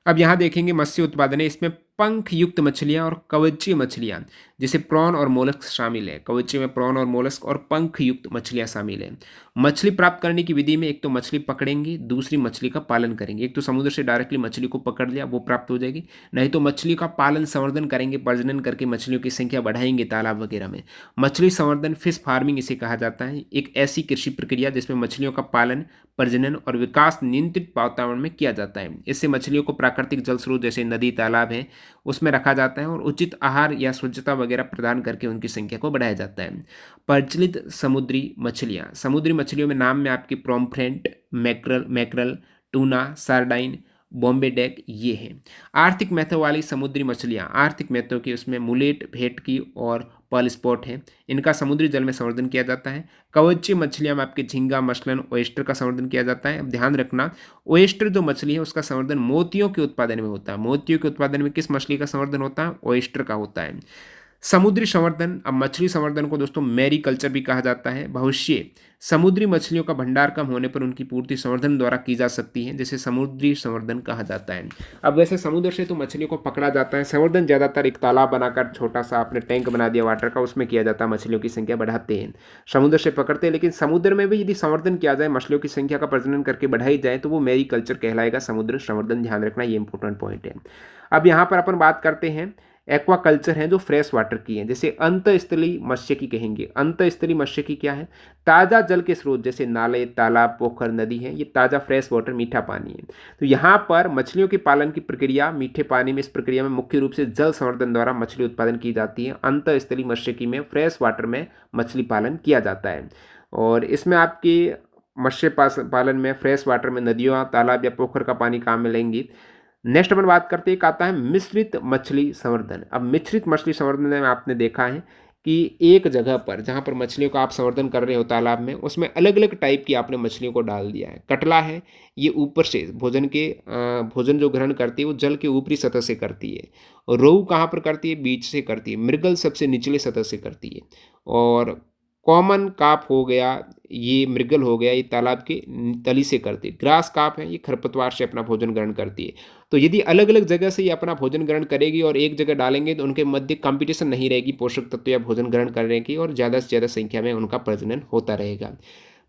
Speaker 1: अब यहाँ देखेंगे मत्स्य उत्पादन है, इसमें पंख युक्त मछलियाँ और कवचीय मछलियाँ, जैसे प्रॉन और मोलस्क शामिल है। कवचीय में प्रॉन और मोलस्क और पंख युक्त मछलियाँ शामिल है। मछली प्राप्त करने की विधि में एक तो मछली पकड़ेंगे, दूसरी मछली का पालन करेंगे। एक तो समुद्र से डायरेक्टली मछली को पकड़ लिया, वो प्राप्त हो जाएगी, नहीं तो मछली का पालन संवर्धन करेंगे, प्रजनन करके मछलियों की संख्या बढ़ाएंगे तालाब वगैरह में। मछली संवर्धन, फिश फार्मिंग इसे कहा जाता है, एक ऐसी कृषि प्रक्रिया जिसमें मछलियों का पालन, प्रजनन और विकास नियंत्रित वातावरण में किया जाता है। इससे मछलियों को प्राकृतिक जल स्रोत जैसे नदी तालाब है उसमें रखा जाता है और उचित आहार या स्वच्छता वगैरह प्रदान करके उनकी संख्या को बढ़ाया जाता है। प्रचलित समुद्री मछलियाँ, समुद्री मछलियों में नाम में आपकी प्रोम्फ्रेंट, mackerel, tuna, sardine, Bombay deck ये है। आर्थिक महत्व वाली समुद्री मछलियाँ, आर्थिक महत्व की उसमें मुलेट, भेटकी और पर्ल स्पॉट है, इनका समुद्री जल में संवर्धन किया जाता है। कवचीय मछलियाँ में आपके झींगा, मछलन, ओयस्टर का संवर्धन किया जाता है। अब ध्यान रखना, ओयस्टर जो मछली है उसका संवर्धन मोतियों के उत्पादन में होता है। मोतियों के उत्पादन में किस मछली का संवर्धन होता है, ओयस्टर का होता है। समुद्री संवर्धन, अब मछली संवर्धन को दोस्तों मैरी कल्चर भी कहा जाता है। भविष्य समुद्री मछलियों का भंडार कम होने पर उनकी पूर्ति संवर्धन द्वारा की जा सकती है, जैसे समुद्री संवर्धन कहा जाता है। अब वैसे समुद्र से तो मछलियों को पकड़ा जाता है, संवर्धन ज़्यादातर एक तालाब बनाकर छोटा सा आपने टैंक बना दिया वाटर का, उसमें किया जाता है, मछलियों की संख्या बढ़ाते हैं। समुद्र से पकड़ते हैं, लेकिन समुद्र में भी यदि संवर्धन किया जाए, मछलियों की संख्या का प्रजनन करके बढ़ाई जाए तो वो मैरी कल्चर कहलाएगा, समुद्र संवर्धन। ध्यान रखना, ये इंपॉर्टेंट पॉइंट है। अब यहाँ पर अपन बात करते हैं एक्वा कल्चर है जो फ्रेश वाटर की है, जैसे अंतःस्थलीय मत्स्यिकी कहेंगे। अंतःस्थलीय मत्स्यिकी क्या है, ताज़ा जल के स्रोत जैसे नाले, तालाब, पोखर, नदी है, ये ताज़ा फ्रेश वाटर मीठा पानी है। तो यहाँ पर मछलियों के पालन की प्रक्रिया मीठे पानी में, इस प्रक्रिया में मुख्य रूप से जल संवर्धन द्वारा मछली उत्पादन की जाती है। अंतःस्थलीय मत्स्यिकी में फ्रेश वाटर में मछली पालन किया जाता है, और इसमें आपकी मत्स्य पालन में फ्रेश वाटर में नदियों, तालाब या पोखर का पानी काम में लेंगी। नेक्स्ट अपन बात करते हैं, एक आता है मिश्रित मछली संवर्धन। अब मिश्रित मछली संवर्धन में आपने देखा है कि एक जगह पर जहाँ पर मछलियों का आप संवर्धन कर रहे हो तालाब में, उसमें अलग अलग टाइप की आपने मछलियों को डाल दिया है। कटला है, ये ऊपर से भोजन जो ग्रहण करती है वो जल के ऊपरी सतह से करती है। और रोहू कहाँ पर करती है, बीच से करती है। मृगल सबसे निचले सतह से करती है। और कॉमन कार्प हो गया, ये मृगल हो गया, ये तालाब के तली से करती है। ग्रास कार्प है, ये खरपतवार से अपना भोजन ग्रहण करती है। तो यदि अलग अलग जगह से ये अपना भोजन ग्रहण करेगी और एक जगह डालेंगे तो उनके मध्य कंपटीशन नहीं रहेगी पोषक तत्व या भोजन ग्रहण करने की, और ज़्यादा से ज़्यादा संख्या में उनका प्रजनन होता रहेगा।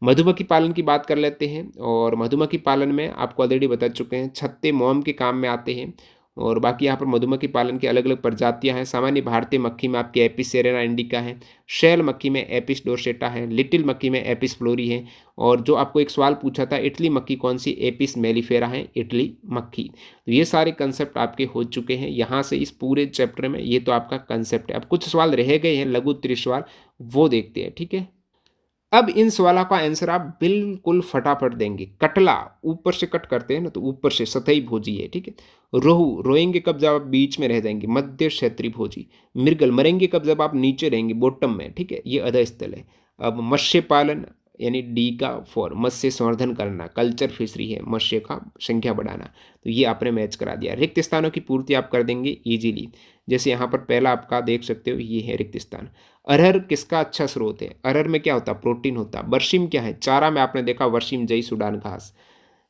Speaker 1: मधुमक्खी पालन की बात कर लेते हैं, और मधुमक्खी पालन में आपको ऑलरेडी बता चुके हैं, छत्ते मोम के काम में आते हैं। और बाकी यहाँ पर मधुमक्खी पालन की अलग अलग प्रजातियाँ हैं। सामान्य भारतीय मक्खी में आपकी एपिस सेरेना इंडिका है, शैल मक्खी में एपिस डोर्सेटा है, लिटिल मक्खी में एपिस फ्लोरी है, और जो आपको एक सवाल पूछा था इटली मक्खी कौन सी, एपिस मेलिफेरा है इटली मक्खी। तो ये सारे कंसेप्ट आपके हो चुके हैं यहाँ से इस पूरे चैप्टर में, ये तो आपका कंसेप्ट है। अब कुछ सवाल रह गए हैं लघु उत्तरीय सवाल, वो देखते हैं, ठीक है। अब इन सवालों का आंसर आप बिल्कुल फटाफट देंगे। कटला ऊपर से कट करते हैं ना, तो ऊपर से सतही भोजी है, ठीक है। रोहू रोएंगे कब, जब आप बीच में रह जाएंगे, मध्य क्षेत्रीय भोजी। मृगल मरेंगे कब, जब आप नीचे रहेंगे, बॉटम में, ठीक है, ये अधस्थल है। अब मत्स्य पालन यानी डी का फॉर मत्स्य संवर्धन करना, कल्चर फिशरी है, मत्स्य का संख्या बढ़ाना, तो ये आपने मैच करा दिया। रिक्त स्थानों की पूर्ति आप कर देंगे इजीली, जैसे यहाँ पर पहला आपका देख सकते हो, ये है रिक्त स्थान। अरहर किसका अच्छा स्रोत है, अरहर में क्या होता है, प्रोटीन होता है। बरसीम क्या है, चारा में आपने देखा वर्षीम, जई, सूडान घास।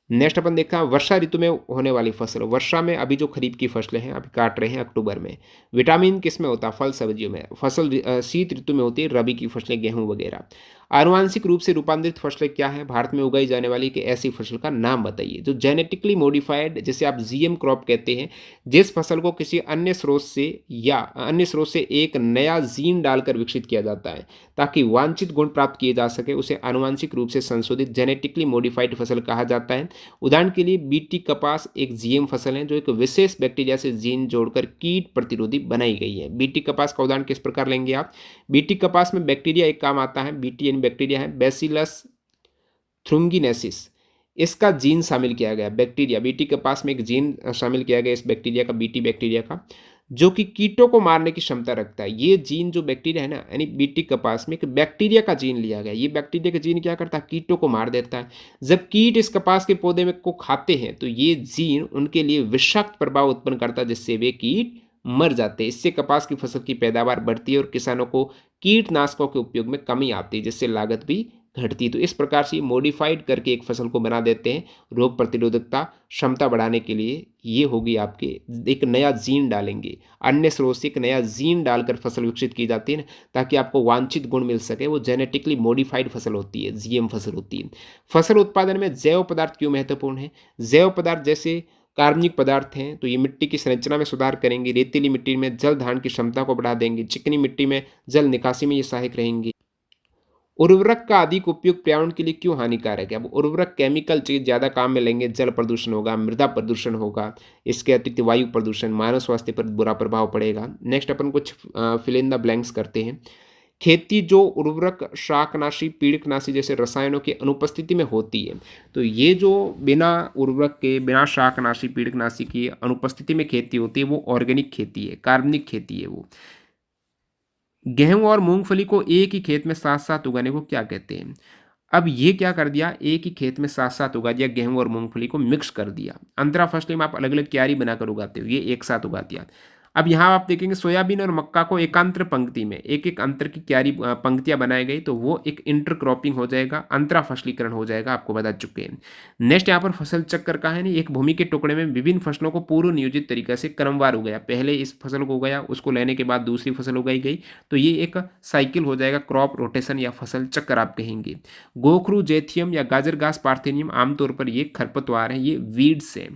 Speaker 1: नेक्स्ट अपन देखा वर्षा ऋतु में होने वाली फसल, वर्षा में अभी जो खरीफ की फसलें हैं अभी काट रहे हैं अक्टूबर में। विटामिन किस में होता है, फल सब्जियों में। फसल शीत ऋतु में होती है, रबी की फसलें, गेहूं वगैरह। आनुवांशिक रूप से रूपांतरित फसलें क्या है? भारत में उगाई जाने वाली एक ऐसी फसल का नाम बताइए। जो जेनेटिकली मॉडिफाइड, जिसे आप जीएम क्रॉप कहते हैं, जिस फसल को किसी अन्य स्रोत से या अन्य स्रोत से एक नया जीन डालकर विकसित किया जाता है ताकि वांछित गुण प्राप्त किए जा सके, उसे आनुवांशिक रूप से संशोधित जेनेटिकली मॉडिफाइड फसल कहा जाता है। उदाहरण के लिए बीटी कपास एक जीएम फसल है जो एक विशेष बैक्टीरिया से जीन जोड़कर कीट प्रतिरोधी बनाई गई है। बीटी कपास का उदाहरण किस प्रकार लेंगे आप? बीटी कपास में बैक्टीरिया एक काम आता है। बीटी यानी बैक्टीरिया है बैसिलस थ्रुंगिनेसिस, इसका जीन शामिल किया गया। बैक्टीरिया बीटी कपास में एक जीन शामिल किया गया इस बैक्टीरिया का, बीटी बैक्टीरिया का, जो कि कीटों को मारने की क्षमता रखता है। ये जीन जो बैक्टीरिया है ना, यानी बीटी कपास में एक बैक्टीरिया का जीन लिया गया। ये बैक्टीरिया का जीन क्या करता है? कीटों को मार देता है। जब कीट इस कपास के पौधे में को खाते हैं तो ये जीन उनके लिए विषाक्त प्रभाव उत्पन्न करता है, जिससे वे कीट मर जाते हैं। इससे कपास की फसल की पैदावार बढ़ती है और किसानों को कीटनाशकों के उपयोग में कमी आती है, जिससे लागत भी घटती है। तो इस प्रकार से मॉडिफाइड करके एक फसल को बना देते हैं रोग प्रतिरोधकता क्षमता बढ़ाने के लिए। ये होगी आपके, एक नया जीन डालेंगे, अन्य स्रोत से एक नया जीन डालकर फसल विकसित की जाती है ना, ताकि आपको वांछित गुण मिल सके। वो जेनेटिकली मॉडिफाइड फसल होती है, जीएम फसल होती है। फसल उत्पादन में जैव पदार्थ क्यों महत्वपूर्ण है? जैव पदार्थ जैसे कार्बनिक पदार्थ हैं तो ये मिट्टी की संरचना में सुधार करेंगे, रेतीली मिट्टी में जल धारण की क्षमता को बढ़ा देंगे, चिकनी मिट्टी में जल निकासी में ये सहायक रहेंगे। उर्वरक का अधिक उपयोग पर्यावरण के लिए क्यों हानिकारक है? अब उर्वरक केमिकल चीज ज़्यादा काम में लेंगे, जल प्रदूषण होगा, मृदा प्रदूषण होगा, इसके अतिरिक्त वायु प्रदूषण, मानव स्वास्थ्य पर बुरा प्रभाव पड़ेगा। नेक्स्ट अपन कुछ फिल इन द ब्लैंक्स करते हैं। खेती जो उर्वरक, शाकनाशी, पीड़कनाशी जैसे रसायनों की अनुपस्थिति में होती है, तो ये जो बिना उर्वरक के, बिना शाकनाशी, पीड़कनाशी की अनुपस्थिति में खेती होती है, वो ऑर्गेनिक खेती है, कार्बनिक खेती है वो। गेहूं और मूंगफली को एक ही खेत में साथ साथ उगाने को क्या कहते हैं? अब ये क्या कर दिया, एक ही खेत में साथ साथ उगा दिया, गेहूं और मूंगफली को मिक्स कर दिया। अंतरा फसलें में आप अलग अलग क्यारी बनाकर उगाते हो, ये एक साथ उगा दिया। अब यहाँ आप देखेंगे सोयाबीन और मक्का को एकांतर पंक्ति में एक एक अंतर की क्यारी पंक्तियां बनाई गई, तो वो एक इंटरक्रॉपिंग हो जाएगा, अंतरा फसलीकरण हो जाएगा, आपको बता चुके हैं। नेक्स्ट यहाँ पर फसल चक्र का है नहीं, एक भूमि के टुकड़े में विभिन्न फसलों को पूर्व नियोजित तरीके से क्रमवार उगाया। पहले इस फसल को उगाया, उसको लेने के बाद दूसरी फसल उगाई गई, तो ये एक साइकिल हो जाएगा, क्रॉप रोटेशन या फसल चक्र आप कहेंगे। गोखरू, जेथियम या गाजर घास, पार्थेनियम, आमतौर पर ये खरपतवार है, ये वीड्स है।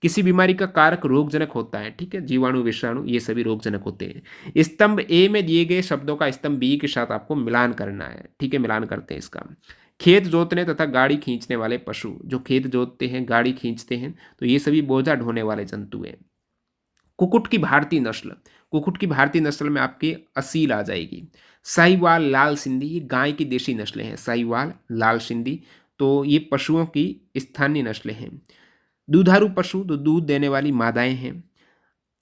Speaker 1: किसी बीमारी का कारक रोगजनक होता है, ठीक है, जीवाणु, विषाणु, ये सभी रोगजनक होते हैं। स्तंभ ए में दिए गए शब्दों का स्तंभ बी के साथ आपको मिलान करना है, ठीक है, मिलान करते हैं इसका। खेत जोतने तथा गाड़ी खींचने वाले पशु, जो खेत जोतते हैं, गाड़ी खींचते हैं, तो ये सभी बोझा ढोने वाले जंतु हैं। कुकुट की भारतीय नस्ल, कुकुट की भारतीय नस्ल में आपकी असील आ जाएगी। साहिवाल, लाल सिंधी, ये गाय की देशी नस्लें हैं, साहिवाल, लाल सिंधी, तो ये पशुओं की स्थानीय नस्लें हैं। दुधारू पशु, तो दूध देने वाली मादाएं हैं।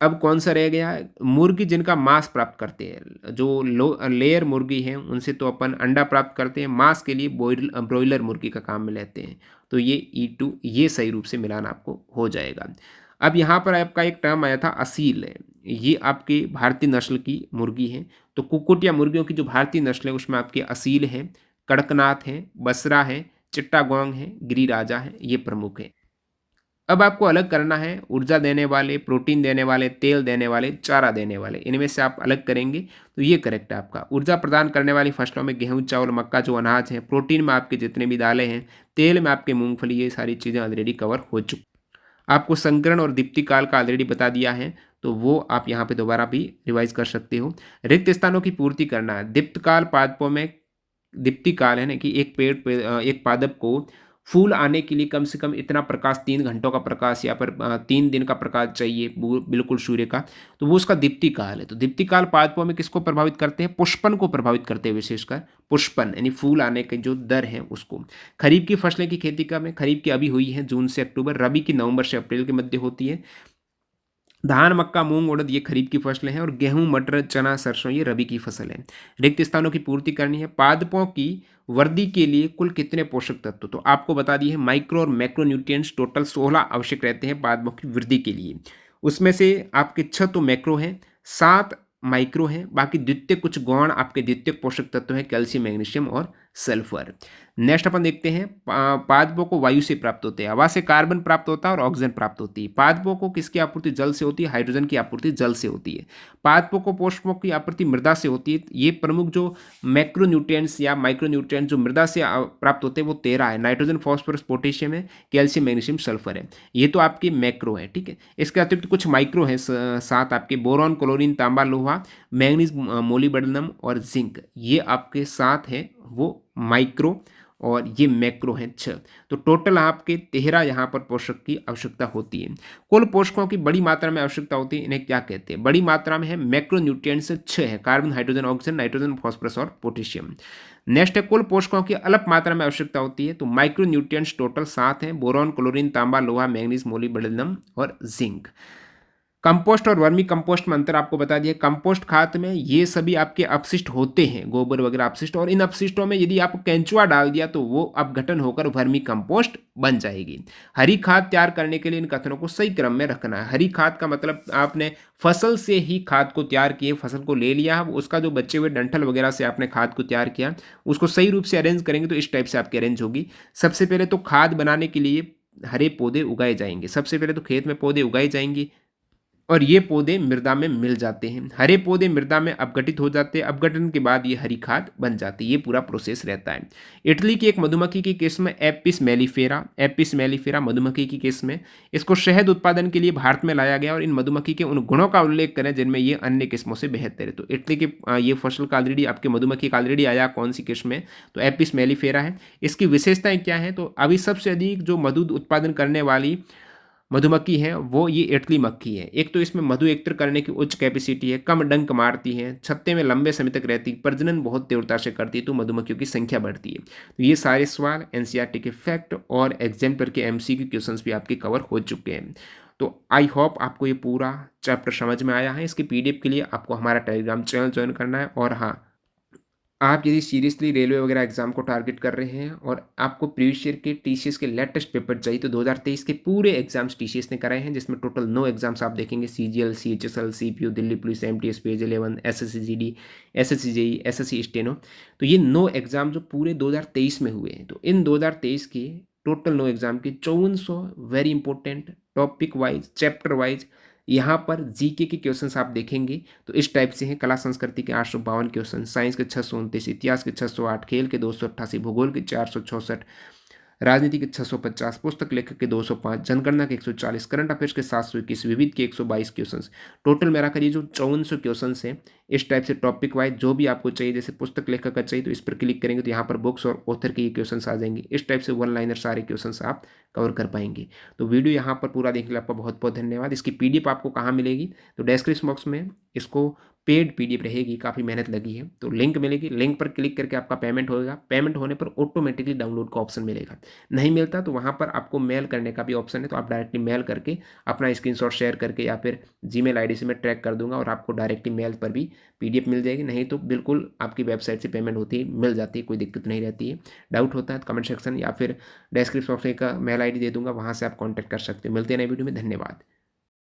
Speaker 1: अब कौन सा रह गया? मुर्गी जिनका मांस प्राप्त करते हैं, जो लेयर मुर्गी हैं उनसे तो अपन अंडा प्राप्त करते हैं, मांस के लिए ब्रॉयलर मुर्गी का काम में लेते हैं, तो ये E2, ये सही रूप से मिलान आपको हो जाएगा। अब यहाँ पर आपका एक टर्म आया था असील है, ये आपकी भारतीय नस्ल की मुर्गी है। तो कुक्कुट या मुर्गियों की जो भारतीय नस्ल है उसमें आपके असील है, कड़कनाथ है, बसरा है, चिट्टागोंग है, गिरिराजा है, ये प्रमुख है। अब आपको अलग करना है, ऊर्जा देने वाले, प्रोटीन देने वाले, तेल देने वाले, चारा देने वाले, इनमें से आप अलग करेंगे तो ये करेक्ट है आपका। ऊर्जा प्रदान करने वाली फसलों में गेहूं, चावल, मक्का जो अनाज है, प्रोटीन में आपके जितने भी दालें हैं, तेल में आपके मूंगफली, ये सारी चीज़ें ऑलरेडी कवर हो चुकी। आपको संकरण और दीप्ति काल का ऑलरेडी बता दिया है, तो वो आप यहाँ पे दोबारा भी रिवाइज कर सकते हो। रिक्त स्थानों की पूर्ति करना है। दीप्त काल पादपों में, दीप्ति काल है ना कि एक पेड़ पे एक पादप को फूल आने के लिए कम से कम इतना प्रकाश, 3 घंटों का प्रकाश या पर 3 दिन का प्रकाश चाहिए बिल्कुल सूर्य का, तो वो उसका दीप्ति काल है। तो दीप्ति काल पादपों में किसको प्रभावित करते हैं? पुष्पन को प्रभावित करते हैं, विशेषकर पुष्पन यानी फूल आने की जो दर है उसको। खरीफ की फसलें की खेती का में, खरीफ की अभी हुई है जून से अक्टूबर, रबी की नवंबर से अप्रैल के मध्य होती है। धान, मक्का, मूंग, उड़द ये खरीफ की फसलें हैं, और गेहूं, मटर, चना, सरसों ये रबी की फसल है। रिक्त स्थानों की पूर्ति करनी है। पादपों की वृद्धि के लिए कुल कितने पोषक तत्व, तो आपको बता दिए हैं माइक्रो और मैक्रो न्यूट्रिएंट्स टोटल 16 आवश्यक रहते हैं पादपों की वृद्धि के लिए। उसमें से आपके 6 तो मैक्रो हैं, 7 माइक्रो हैं, बाकी द्वितीय कुछ गौण आपके द्वितीय पोषक तत्व हैं, कैल्शियम, मैग्नीशियम और सल्फर। नेक्स्ट अपन देखते हैं पादपों को वायु से प्राप्त होते हैं, हवा से कार्बन प्राप्त होता है और ऑक्सीजन प्राप्त होती है। पादपों को किसकी आपूर्ति जल से होती है, हाइड्रोजन की आपूर्ति जल से होती है। पादपों को पोषकों की आपूर्ति मृदा से होती है। ये प्रमुख जो मैक्रोन्यूट्रिएंट्स या माइक्रोन्यूट्रिएंट्स जो मृदा से प्राप्त होते हैं वो 13 है। नाइट्रोजन, फॉस्फोरस, पोटेशियम है, कैल्शियम, मैग्नीशियम, सल्फर है। ये तो आपके मैक्रो है, ठीक है। इसके अतिरिक्त कुछ माइक्रो है, सात आपके बोरॉन, क्लोरीन, तांबा, लोहा, मैग्नीज, मोलिब्डेनम और जिंक। ये आपके साथ हैं वो माइक्रो, और ये मैक्रो हैं 6। तो टोटल आपके 13 यहाँ पर पोषक की आवश्यकता होती है। कुल पोषकों की बड़ी मात्रा में आवश्यकता होती है, इन्हें क्या कहते हैं? बड़ी मात्रा में है मैक्रोन्यूट्रिएंट्स 6 है, carbon, hydrogen, oxygen, nitrogen, phosphorus और पोटेशियम। नेक्स्ट है कुल पोषकों की अल्प मात्रा में आवश्यकता होती है, तो माइक्रोन्यूट्रिएंट्स टोटल 7 हैं, बोरॉन, क्लोरीन, तांबा, लोहा, मैग्नीज, मोलिब्डेनम और जिंक। कंपोस्ट और वर्मी कंपोस्ट में अंतर आपको बता दिया। कंपोस्ट खाद में ये सभी आपके अपशिष्ट होते हैं, गोबर वगैरह अपशिष्ट, और इन अपशिष्टों में यदि आप केंचुआ डाल दिया तो वो अपघटन होकर वर्मी कंपोस्ट बन जाएगी। हरी खाद तैयार करने के लिए इन कथनों को सही क्रम में रखना है। हरी खाद का मतलब आपने फसल से ही खाद को तैयार किए, फसल को ले लिया, उसका जो बचे हुए डंठल वगैरह से आपने खाद को तैयार किया, उसको सही रूप से अरेंज करेंगे तो इस टाइप से आपकी अरेंज होगी। सबसे पहले तो खाद बनाने के लिए हरे पौधे उगाए जाएंगे। सबसे पहले तो खेत में पौधे उगाए जाएंगे और ये पौधे मृदा में मिल जाते हैं। हरे पौधे मृदा में अपघटित हो जाते हैं, अपघटन के बाद ये हरी खाद बन जाती है। ये पूरा प्रोसेस रहता है। इटली की एक मधुमक्खी की किस्म एपिस मेलिफेरा, एपिस मेलिफेरा मधुमक्खी की किस्म है। इसको शहद उत्पादन के लिए भारत में लाया गया और इन मधुमक्खी के उन गुणों का उल्लेख करें जिनमें ये अन्य किस्मों से बेहतर है। तो इटली की ये फसल का ऑलरेडी आपके मधुमक्खी का ऑलरेडी आया, कौन सी किस्म है? तो एपिस मेलिफेरा है। इसकी विशेषताएं क्या है? तो अभी सबसे अधिक जो मधु उत्पादन करने वाली मधुमक्खी है वो ये इटली मक्खी है। एक तो इसमें मधु एकत्र करने की उच्च कैपेसिटी है, कम डंक मारती है, छत्ते में लंबे समय तक रहती है, प्रजनन बहुत तीव्रता से करती है, तो मधुमक्खियों की संख्या बढ़ती है। तो ये सारे सवाल एनसीईआरटी के फैक्ट और एग्जाम्पलर के एमसीक्यू क्वेश्चंस भी आपके कवर हो चुके हैं। तो आई होप आपको ये पूरा चैप्टर समझ में आया है। इसके पीडीएफ के लिए आपको हमारा टेलीग्राम चैनल ज्वाइन करना है। और हाँ, आप यदि सीरियसली रेलवे वगैरह एग्जाम को टारगेट कर रहे हैं और आपको प्रीवियस ईयर के टीसीएस के लेटेस्ट पेपर चाहिए, तो 2023 के पूरे एग्जाम्स टीसीएस ने कराए हैं, जिसमें टोटल 9 एग्जाम्स आप देखेंगे। CGL, CHSL, CPU, Delhi police, MTS, page 11, SSC GD, SSC JE, SSC steno. तो ये 9 एग्जाम जो पूरे 2023 में हुए हैं, तो इन 2023 के टोटल 9 एग्जाम के 5400 very important topic wise, chapter wise यहाँ पर जीके के क्वेश्चंस आप देखेंगे तो इस टाइप से हैं। कला संस्कृति के 852 क्वेश्चन, साइंस के 629, इतिहास के 608, खेल के 288, भूगोल के 464, राजनीति के 650, पुस्तक लेखक के 205, जनगणना के 140, करंट अफेयर्स के 721, विविध के 122 क्वेश्चंस। टोटल मेरा करिए जो 5400 क्वेश्चंस हैं, इस टाइप से टॉपिक वाइज जो भी आपको चाहिए, जैसे पुस्तक लेखक का चाहिए तो इस पर क्लिक करेंगे तो यहाँ पर बुक्स और ऑथर के ये क्वेश्चंस आ जाएंगे। इस टाइप से वन लाइनर सारे क्वेश्चंस आप कवर कर पाएंगे। तो वीडियो यहाँ पर पूरा देखने के लिए आपका बहुत बहुत धन्यवाद। इसकी पीडीएफ आपको कहाँ मिलेगी? तो डिस्क्रिप्शन बॉक्स में इसको पेड पीडीएफ रहेगी, काफ़ी मेहनत लगी है, तो लिंक मिलेगी। लिंक पर क्लिक करके आपका पेमेंट होगा। पेमेंट होने पर ऑटोमेटिकली डाउनलोड का ऑप्शन मिलेगा। नहीं मिलता तो वहाँ पर आपको मेल करने का भी ऑप्शन है, तो आप डायरेक्टली मेल करके अपना स्क्रीनशॉट शेयर करके या फिर जीमेल आईडी से मैं ट्रैक कर दूंगा और आपको डायरेक्टली मेल पर भी पीडीएफ मिल जाएगी। नहीं तो बिल्कुल आपकी वेबसाइट से पेमेंट होती है, मिल जाती है, कोई दिक्कत नहीं रहती है। डाउट होता है तो कमेंट सेक्शन या फिर डिस्क्रिप्शन बॉक्स में एक मेल आईडी दे दूंगा, वहाँ से आप कॉन्टैक्ट कर सकते हो। मिलते हैं नए वीडियो में, धन्यवाद।